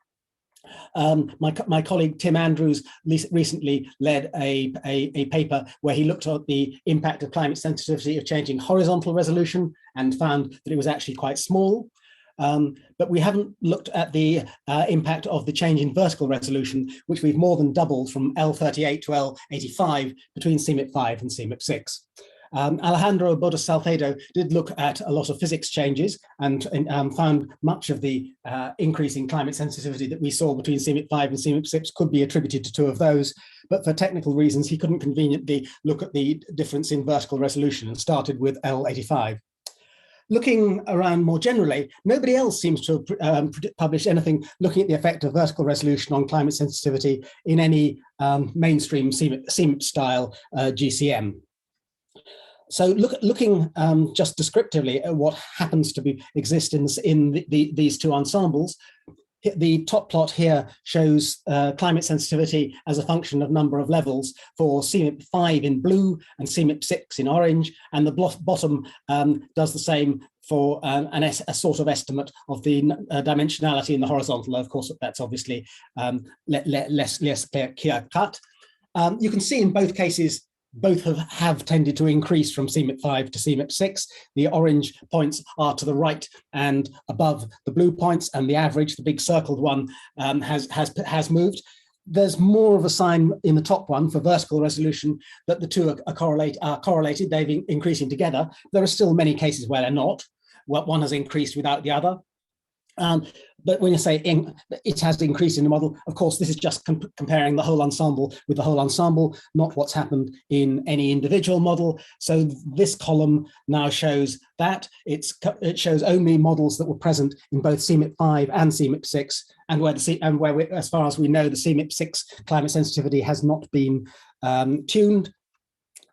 My colleague Tim Andrews recently led a paper where he looked at the impact of climate sensitivity of changing horizontal resolution and found that it was actually quite small. But we haven't looked at the impact of the change in vertical resolution, which we've more than doubled from L38 to L85 between CMIP5 and CMIP6. Alejandro Boda Salcedo did look at a lot of physics changes and found much of the increase in climate sensitivity that we saw between CMIP5 and CMIP6 could be attributed to two of those. But for technical reasons, he couldn't conveniently look at the difference in vertical resolution and started with L85. Looking around more generally, nobody else seems to have published anything looking at the effect of vertical resolution on climate sensitivity in any mainstream CMIP style GCM. So looking just descriptively at what happens to exist in these two ensembles, the top plot here shows climate sensitivity as a function of number of levels for CMIP5 in blue and CMIP6 in orange, and the bottom does the same for a sort of estimate of the dimensionality in the horizontal. Of course, that's obviously less clear-cut. You can see in both cases, both have tended to increase from CMIP5 to CMIP6. The orange points are to the right and above the blue points, and the average, the big circled one, has moved. There's more of a sign in the top one for vertical resolution that the two are correlated, they're increasing together. There are still many cases where they're not. One has increased without the other. But when you say it has increased in the model, of course, this is just comparing the whole ensemble with the whole ensemble, not what's happened in any individual model. So this column now shows that it shows only models that were present in both CMIP5 and CMIP6, and where as far as we know, the CMIP6 climate sensitivity has not been tuned.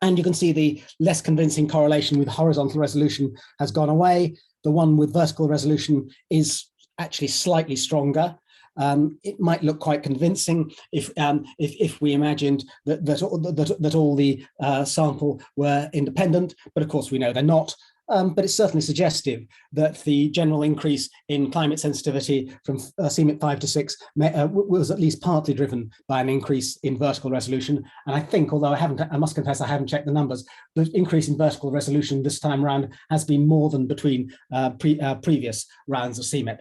And you can see the less convincing correlation with horizontal resolution has gone away. The one with vertical resolution is actually slightly stronger. It might look quite convincing if we imagined that all the sample were independent, but of course we know they're not. But it's certainly suggestive that the general increase in climate sensitivity from CMIP5 to 6 was at least partly driven by an increase in vertical resolution. And I think, although I must confess I haven't checked the numbers, the increase in vertical resolution this time around has been more than between previous rounds of CMIP.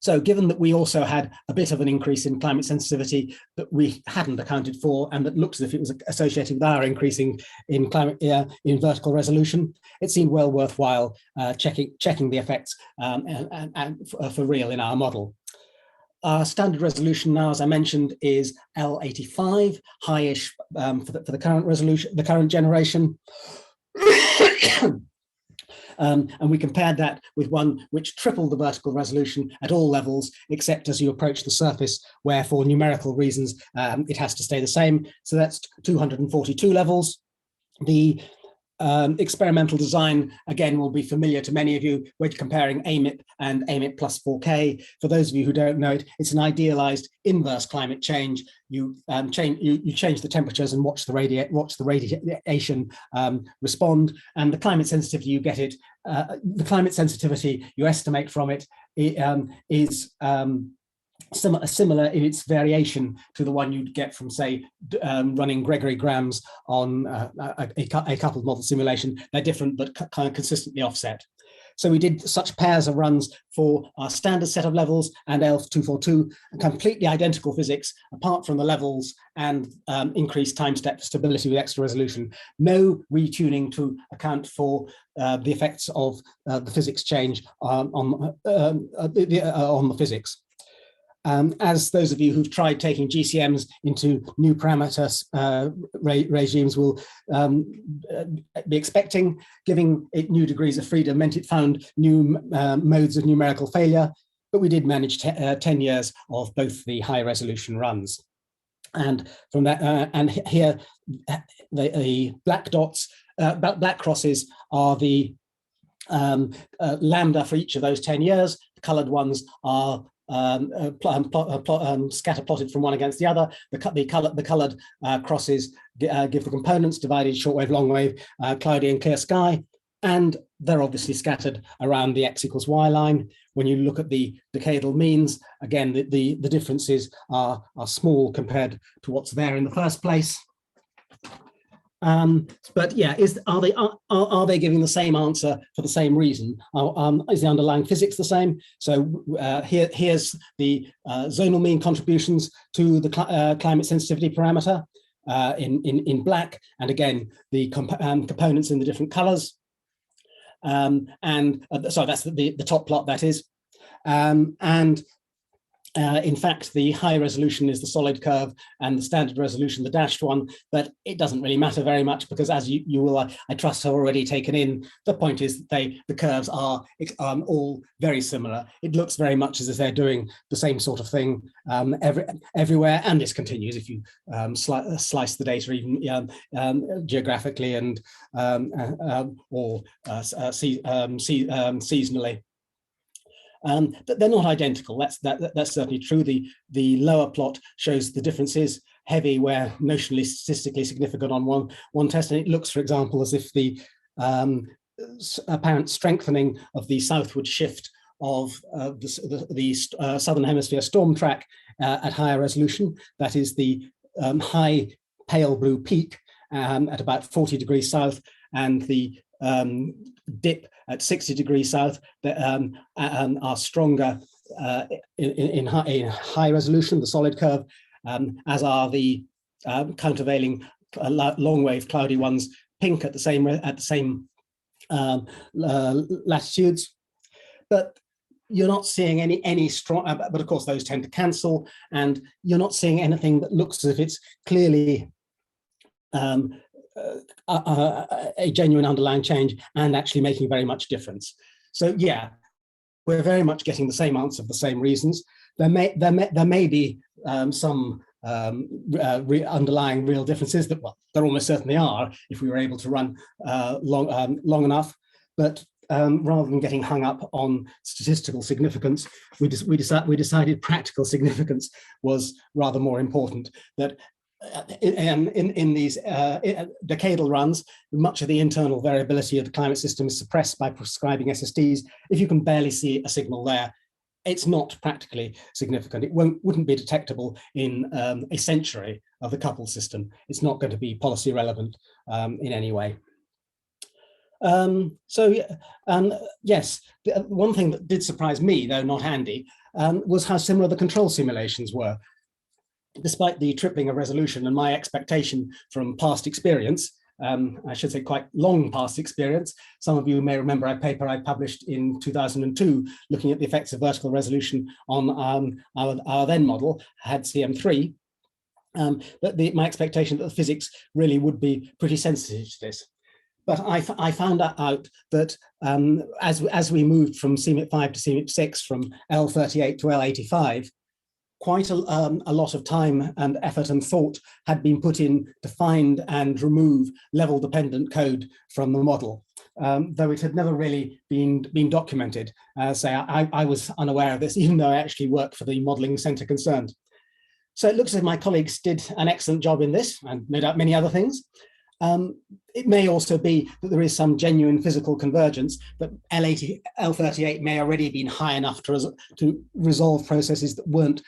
So given that we also had a bit of an increase in climate sensitivity that we hadn't accounted for, and that looks as if it was associated with our increasing in climate in vertical resolution, it seemed well worthwhile checking the effects for real in our model. Our standard resolution now, as I mentioned, is L85, highish for the current resolution, the current generation. And we compared that with one which tripled the vertical resolution at all levels, except as you approach the surface, where for numerical reasons, it has to stay the same. So that's 242 levels. The experimental design, again, will be familiar to many of you. We're comparing AMIP and AMIP plus 4K. For those of you who don't know it, it's an idealized inverse climate change. You change the temperatures and watch the radiation respond, and the climate sensitivity you get it, the climate sensitivity you estimate from it is similar in its variation to the one you'd get from, say, running Gregory Grams on a coupled model simulation. They're different, but kind of consistently offset. So we did such pairs of runs for our standard set of levels and L242, completely identical physics, apart from the levels and increased time step stability with extra resolution. No retuning to account for the effects of the physics change on the physics. As those of you who've tried taking GCMs into new parameter regimes will be expecting, giving it new degrees of freedom meant it found new modes of numerical failure, but we did manage 10 years of both the high resolution runs. And from that, and here, the black dots, black crosses are the lambda for each of those 10 years. The colored ones are scatter plotted from one against the other. The colored crosses give the components divided shortwave, longwave, cloudy and clear sky, and they're obviously scattered around the x equals y line. When you look at the decadal means, again, the differences are small compared to what's there in the first place. But yeah, are they giving the same answer for the same reason? Is the underlying physics the same? So here's the zonal mean contributions to the climate sensitivity parameter in black, and again the components in the different colors. So that's the top plot, that is. In fact, the high resolution is the solid curve and the standard resolution, the dashed one, but it doesn't really matter very much because, as you will, I trust, have already taken in, the point is that the curves are all very similar. It looks very much as if they're doing the same sort of thing everywhere, and this continues if you slice the data even geographically and or seasonally. They're not identical. That's certainly true. The lower plot shows the differences, heavy where notionally statistically significant on one test, and it looks, for example, as if the apparent strengthening of the southward shift of the southern hemisphere storm track at higher resolution, that is the high pale blue peak at about 40 degrees south, and the dip at 60 degrees south that are stronger in high resolution, the solid curve, as are the countervailing long wave cloudy ones, pink at the same latitudes. But you're not seeing any strong, but of course those tend to cancel, and you're not seeing anything that looks as if it's clearly a genuine underlying change and actually making very much difference. So yeah, we're very much getting the same answer for the same reasons. There may be some underlying real differences that, well, there almost certainly are if we were able to run long enough. But rather than getting hung up on statistical significance, we decided practical significance was rather more important. That in these decadal runs, much of the internal variability of the climate system is suppressed by prescribing SSTs. If you can barely see a signal there, it's not practically significant. It wouldn't be detectable in a century of the coupled system. It's not going to be policy relevant in any way. Yes, one thing that did surprise me, though not Andy, was how similar the control simulations were. Despite the tripling of resolution and my expectation from past experience, I should say quite long past experience. Some of you may remember a paper I published in 2002 looking at the effects of vertical resolution on our then model, HAD-CM3. But my expectation that the physics really would be pretty sensitive to this. But I found out that as we moved from CMIP5 to CMIP6, from L38 to L85, quite a lot of time and effort and thought had been put in to find and remove level-dependent code from the model, though it had never really been documented. So I was unaware of this, even though I actually worked for the modeling center concerned. So it looks as if my colleagues did an excellent job in this, and no doubt many other things. It may also be that there is some genuine physical convergence, that L38 may already been high enough to resolve processes that weren't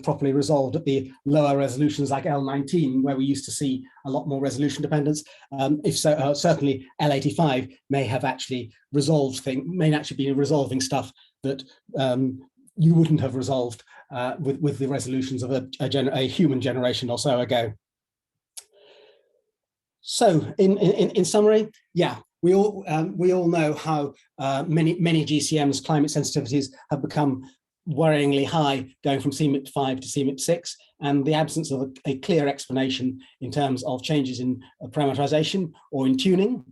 properly resolved at the lower resolutions like L19, where we used to see a lot more resolution dependence. If so, certainly L85 may have actually resolved things, may actually be resolving stuff that you wouldn't have resolved with the resolutions of a human generation or so ago. So in summary, yeah, we all know how many GCMs climate sensitivities have become worryingly high, going from CMIP5 to CMIP6, and the absence of a clear explanation in terms of changes in parameterization or in tuning.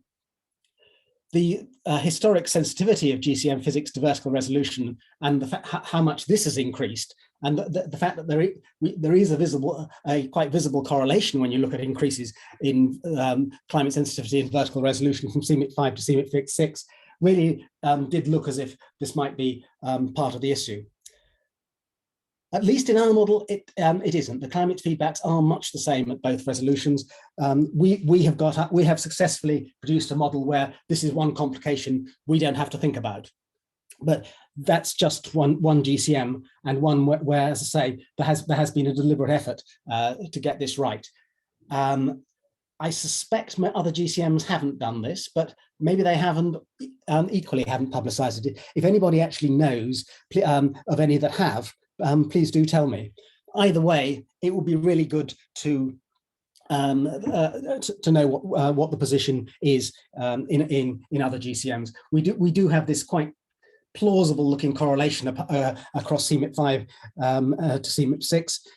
The historic sensitivity of GCM physics to vertical resolution and how much this has increased, and the fact that there is a quite visible correlation when you look at increases in climate sensitivity and vertical resolution from CMIP5 to CMIP6 really did look as if this might be part of the issue. At least in our model, it isn't. The climate feedbacks are much the same at both resolutions. We have successfully produced a model where this is one complication we don't have to think about. But that's just one GCM, and one where, as I say, there has been a deliberate effort to get this right. I suspect my other GCMs haven't done this, but maybe they haven't, equally haven't publicized it. If anybody actually knows of any that have, please do tell me. Either way, it would be really good to know what the position is in other GCMs. We do have this quite plausible looking correlation across CMIP 5 to CMIP 6.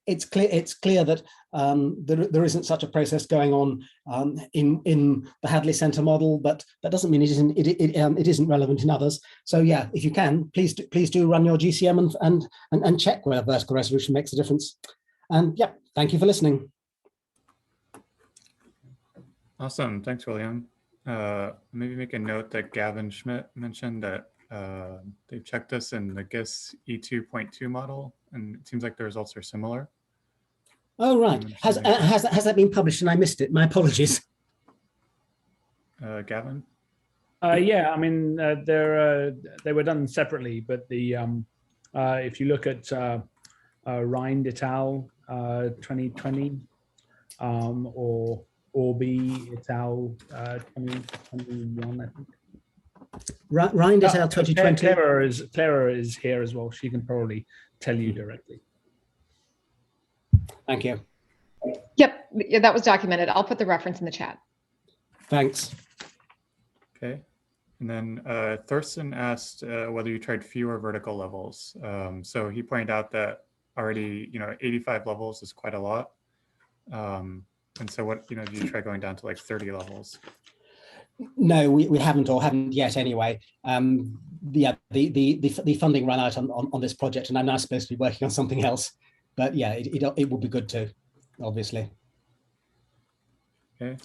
It's clear that there isn't such a process going on in the Hadley Center model, but that doesn't mean it isn't relevant in others. So yeah, if you can, please do run your GCM and check whether vertical resolution makes a difference. And yeah, thank you for listening. Awesome, thanks, William. Maybe make a note that Gavin Schmidt mentioned that they checked this in the GIS E2.2 model, and it seems like the results are similar. Oh, right. Has that been published and I missed it? My apologies. Gavin? Yeah, I mean, they were done separately, but the if you look at Rind et al. 2020 or Orby et al. 2021, I think. Rind et al. 2020. Clara is here as well. She can probably tell you directly. Thank you. Yep, yeah, that was documented. I'll put the reference in the chat. Thanks. Okay. And then Thurston asked whether you tried fewer vertical levels. So he pointed out that already, 85 levels is quite a lot. And so what, do you try going down to like 30 levels? No, we haven't, or haven't yet anyway. Yeah, the funding ran out on this project, and I'm now supposed to be working on something else. But yeah, it would be good to, obviously. Okay.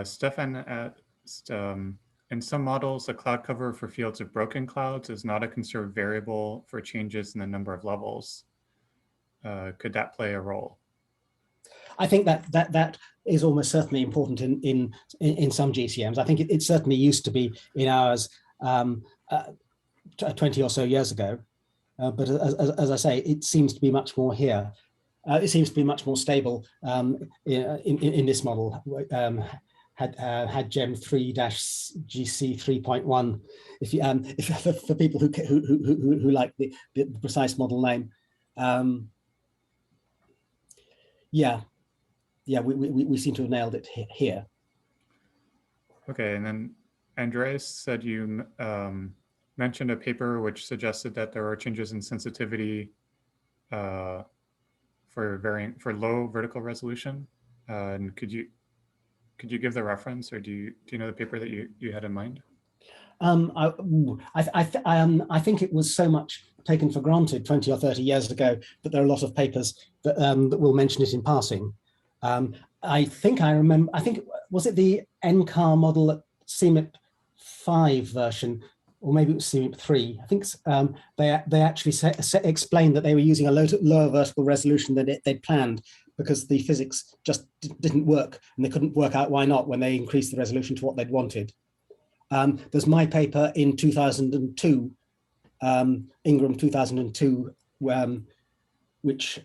Stefan asked, in some models, a cloud cover for fields of broken clouds is not a conserved variable for changes in the number of levels. Could that play a role? I think that is almost certainly important in some GCMs. I think it certainly used to be in ours 20 or so years ago. But as I say, it seems to be much more here. It seems to be much more stable in this model. Had Gem 3-GC 3.1. If for people who like the precise model name, yeah, we seem to have nailed it here. Okay, and then Andreas said you mentioned a paper which suggested that there were changes in sensitivity for low vertical resolution. And could you give the reference, or do you know the paper that you had in mind? I think it was so much taken for granted 20 or 30 years ago that there are a lot of papers that will mention it in passing. I think I remember. I think was it the NCAR model at CMIP 5 version, or maybe it was CMIP 3. I think they actually explained that they were using a lower vertical resolution than they'd planned, because the physics just didn't work, and they couldn't work out why not when they increased the resolution to what they'd wanted. There's my paper in 2002, Ingram 2002, which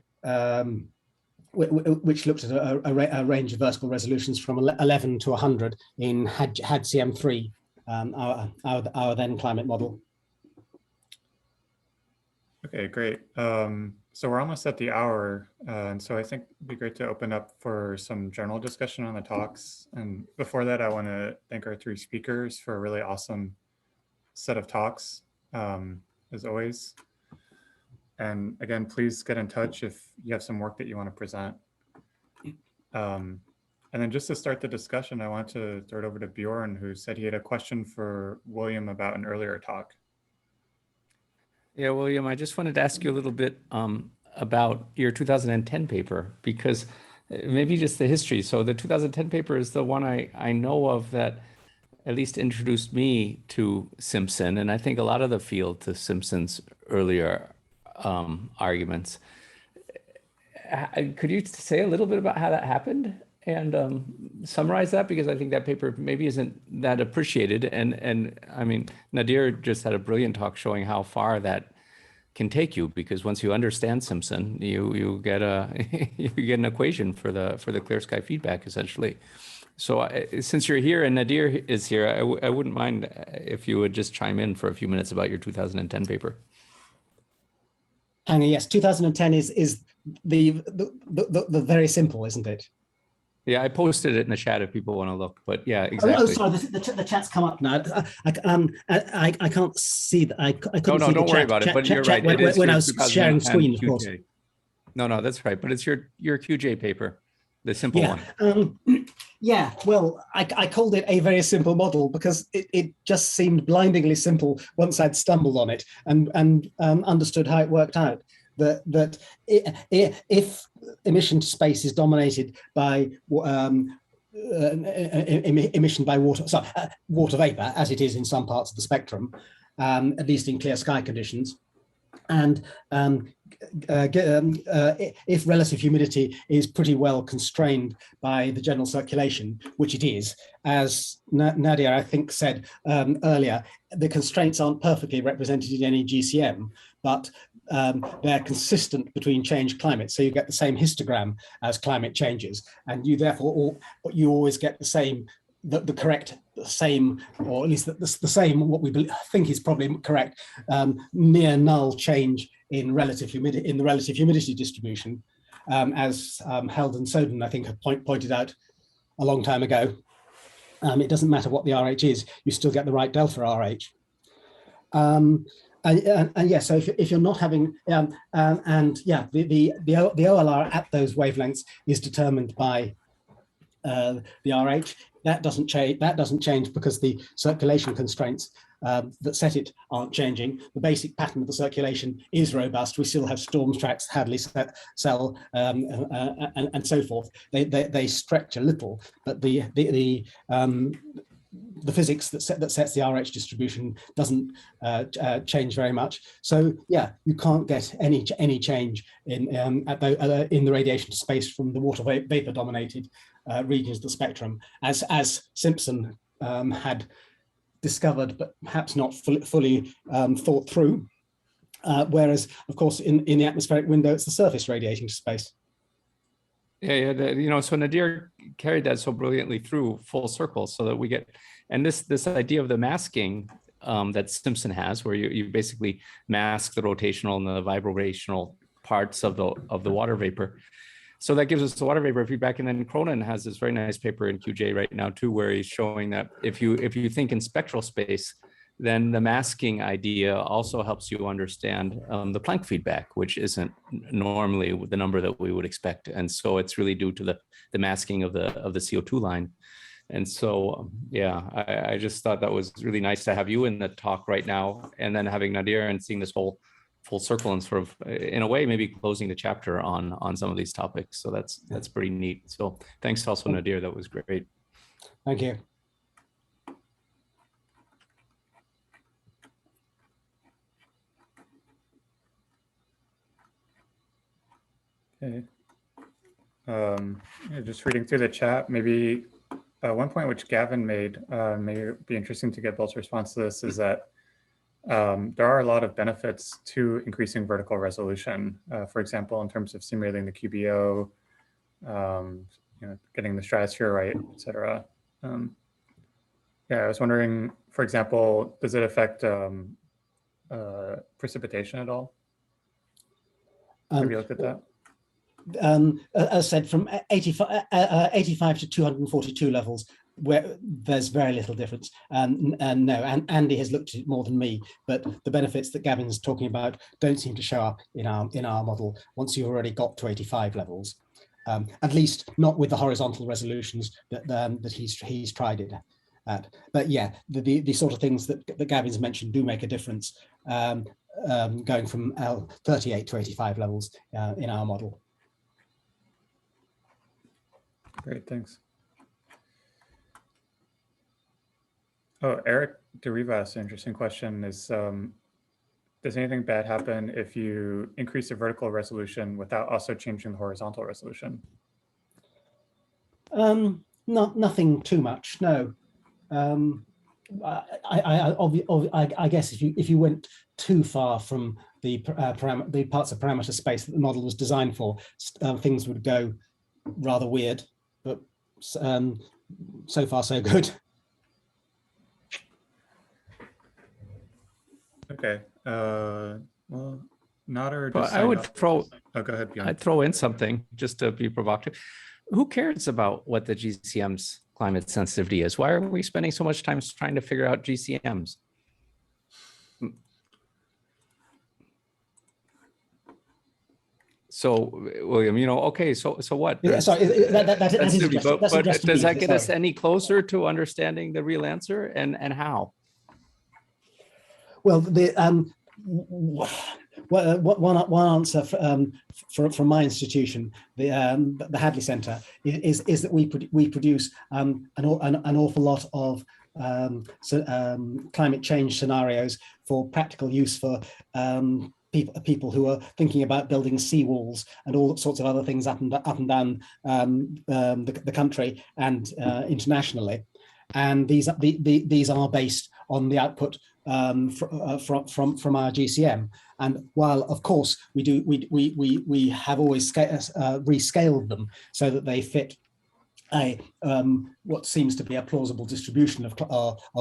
looked at a range of vertical resolutions from 11 to 100 in HAD-CM3, our then climate model. Okay, great. So we're almost at the hour, and so I think it'd be great to open up for some general discussion on the talks. And before that, I want to thank our 3 speakers for a really awesome set of talks, as always. And again, please get in touch if you have some work that you want to present. And then just to start the discussion, I want to throw it over to Bjorn, who said he had a question for William about an earlier talk. Yeah, William, I just wanted to ask you a little bit about your 2010 paper, because maybe just the history. So the 2010 paper is the one I know of that at least introduced me to Simpson, and I think a lot of the field to Simpson's earlier arguments. Could you say a little bit about how that happened and summarize that? Because I think that paper maybe isn't that appreciated. And I mean, Nadir just had a brilliant talk showing how far that can take you, because once you understand Simpson, you get a you get an equation for the clear sky feedback essentially. So since you're here and Nadir is here, I wouldn't mind if you would just chime in for a few minutes about your 2010 paper. And yes, 2010 is the very simple, isn't it? Yeah, I posted it in the chat if people want to look, but yeah, exactly. Oh, sorry, the chat's come up now. I can't see that. I couldn't see the chat. Don't worry about it, but you're right. When I was sharing screen, of course. No, that's right. But it's your QJ paper, the simple one. Yeah, well, I called it a very simple model because it just seemed blindingly simple once I'd stumbled on it and understood how it worked out. That if emission to space is dominated by emission by water vapor, as it is in some parts of the spectrum, at least in clear sky conditions, and if relative humidity is pretty well constrained by the general circulation, which it is, as Nadir, I think, said earlier, the constraints aren't perfectly represented in any GCM, but they're consistent between changed climates. So you get the same histogram as climate changes, and you therefore you always get the same, the correct same, or at least the same, what we think is probably correct, near null change in relative humidity, in the relative humidity distribution, as Held and Soden, I think, have pointed out a long time ago. It doesn't matter what the RH is, you still get the right delta RH. And yeah, so if you're not having, the OLR at those wavelengths is determined by the RH. That doesn't change because the circulation constraints that set it aren't changing. The basic pattern of the circulation is robust. We still have storm tracks, Hadley cell, and so forth. They stretch a little, but the physics that sets the RH distribution doesn't change very much. So yeah, you can't get any change in the radiation to space from the water vapor dominated regions of the spectrum, as Simpson had discovered, but perhaps not fully thought through. Whereas, of course, in the atmospheric window, it's the surface radiating to space. Yeah, so Nadir carried that so brilliantly through full circle, so that we get, and this idea of the masking that Simpson has, where you basically mask the rotational and the vibrational parts of the water vapor. So that gives us the water vapor feedback. And then Cronin has this very nice paper in QJ right now too, where he's showing that if you think in spectral space, then the masking idea also helps you understand the Planck feedback, which isn't normally the number that we would expect. And so it's really due to the masking of the CO2 line. And so, yeah, I just thought that was really nice to have you in the talk right now, and then having Nadir and seeing this whole full circle and sort of, in a way, maybe closing the chapter on some of these topics. So that's pretty neat. So thanks also, Nadir. That was great. Thank you. Okay. Just reading through the chat, maybe one point which Gavin made, may be interesting to get Bill's response to this, is that there are a lot of benefits to increasing vertical resolution. For example, in terms of simulating the QBO, getting the stratosphere right, et cetera. Yeah, I was wondering, for example, does it affect precipitation at all? Have you looked at that? As I said, from 85 to 242 levels, where there's very little difference. And no, and Andy has looked at it more than me, but the benefits that Gavin's talking about don't seem to show up in our model once you've already got to 85 levels. At least not with the horizontal resolutions that he's tried it at. But yeah, the sort of things that Gavin's mentioned do make a difference, going from 38 to 85 levels in our model. Great, thanks. Oh, Eric DeRiva asked an interesting question, is does anything bad happen if you increase the vertical resolution without also changing the horizontal resolution? Nothing too much, no. I guess if you went too far from the parts of parameter space that the model was designed for, things would go rather weird, but so far so good. Okay. Well, Nadir Well, just I signed would off. throw. Oh, go ahead, Bjorn. I'd throw in something just to be provocative. Who cares about what the GCM's climate sensitivity is? Why are we spending so much time trying to figure out GCMs? So, William, okay, so what? Yeah, sorry, that is Sensitivity, just, that's but just does me, that get us sorry. any closer to understanding the real answer, and how? Well, one answer from my institution, the Hadley Centre, is that we produce an awful lot of climate change scenarios for practical use for people who are thinking about building seawalls and all sorts of other things up and down the country and internationally. And these are based on the output from our GCM. And while of course we have always rescaled them so that they fit what seems to be a plausible distribution of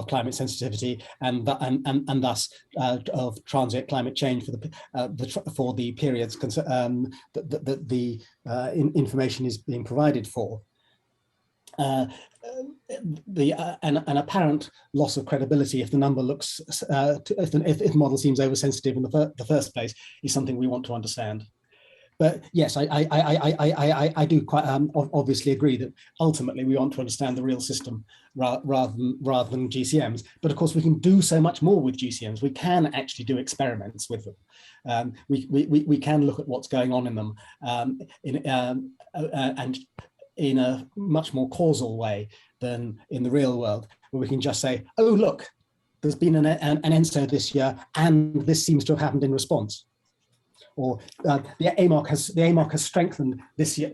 climate sensitivity and thus of transient climate change for the periods that the information is being provided for. An apparent loss of credibility if the number looks if the model seems oversensitive in the first place is something we want to understand. But yes, I do quite obviously agree that ultimately we want to understand the real system rather than GCMs. But of course, we can do so much more with GCMs. We can actually do experiments with them. We can look at what's going on in them and in a much more causal way than in the real world, where we can just say, oh, look, there's been an ENSO this year, and this seems to have happened in response. Or the AMOC has strengthened this year.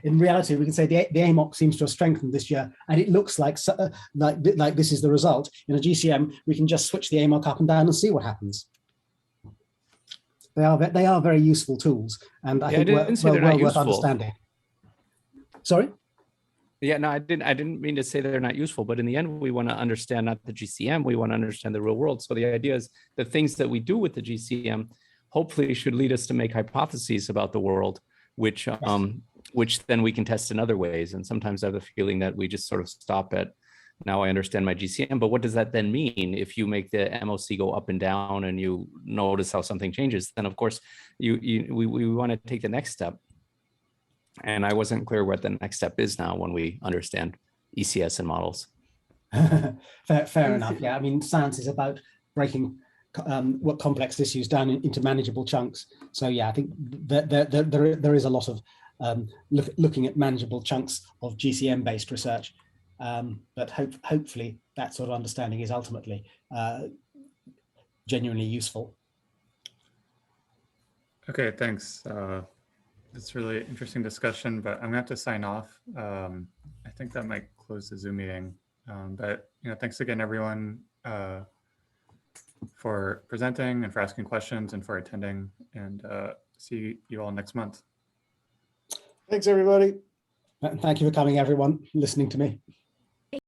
In reality, we can say the AMOC seems to have strengthened this year, and it looks like this is the result. In a GCM, we can just switch the AMOC up and down and see what happens. They are very useful tools, and I think well worth understanding. Sorry? Yeah, no, I didn't mean to say they're not useful, but in the end, we want to understand not the GCM, we want to understand the real world. So the idea is the things that we do with the GCM hopefully should lead us to make hypotheses about the world, which then we can test in other ways. And sometimes I have the feeling that we just sort of stop at, now I understand my GCM, but what does that then mean? If you make the MOC go up and down and you notice how something changes, then of course we want to take the next step. And I wasn't clear what the next step is now when we understand ECS and models. Fair enough. Yeah, I mean, science is about breaking what complex issues down into manageable chunks. So yeah, I think there is a lot of looking at manageable chunks of GCM-based research, but hopefully that sort of understanding is ultimately genuinely useful. Okay, thanks. It's really interesting discussion, but I'm gonna have to sign off. I think that might close the Zoom meeting. But thanks again, everyone, for presenting and for asking questions and for attending. And see you all next month. Thanks, everybody. Thank you for coming, everyone, listening to me.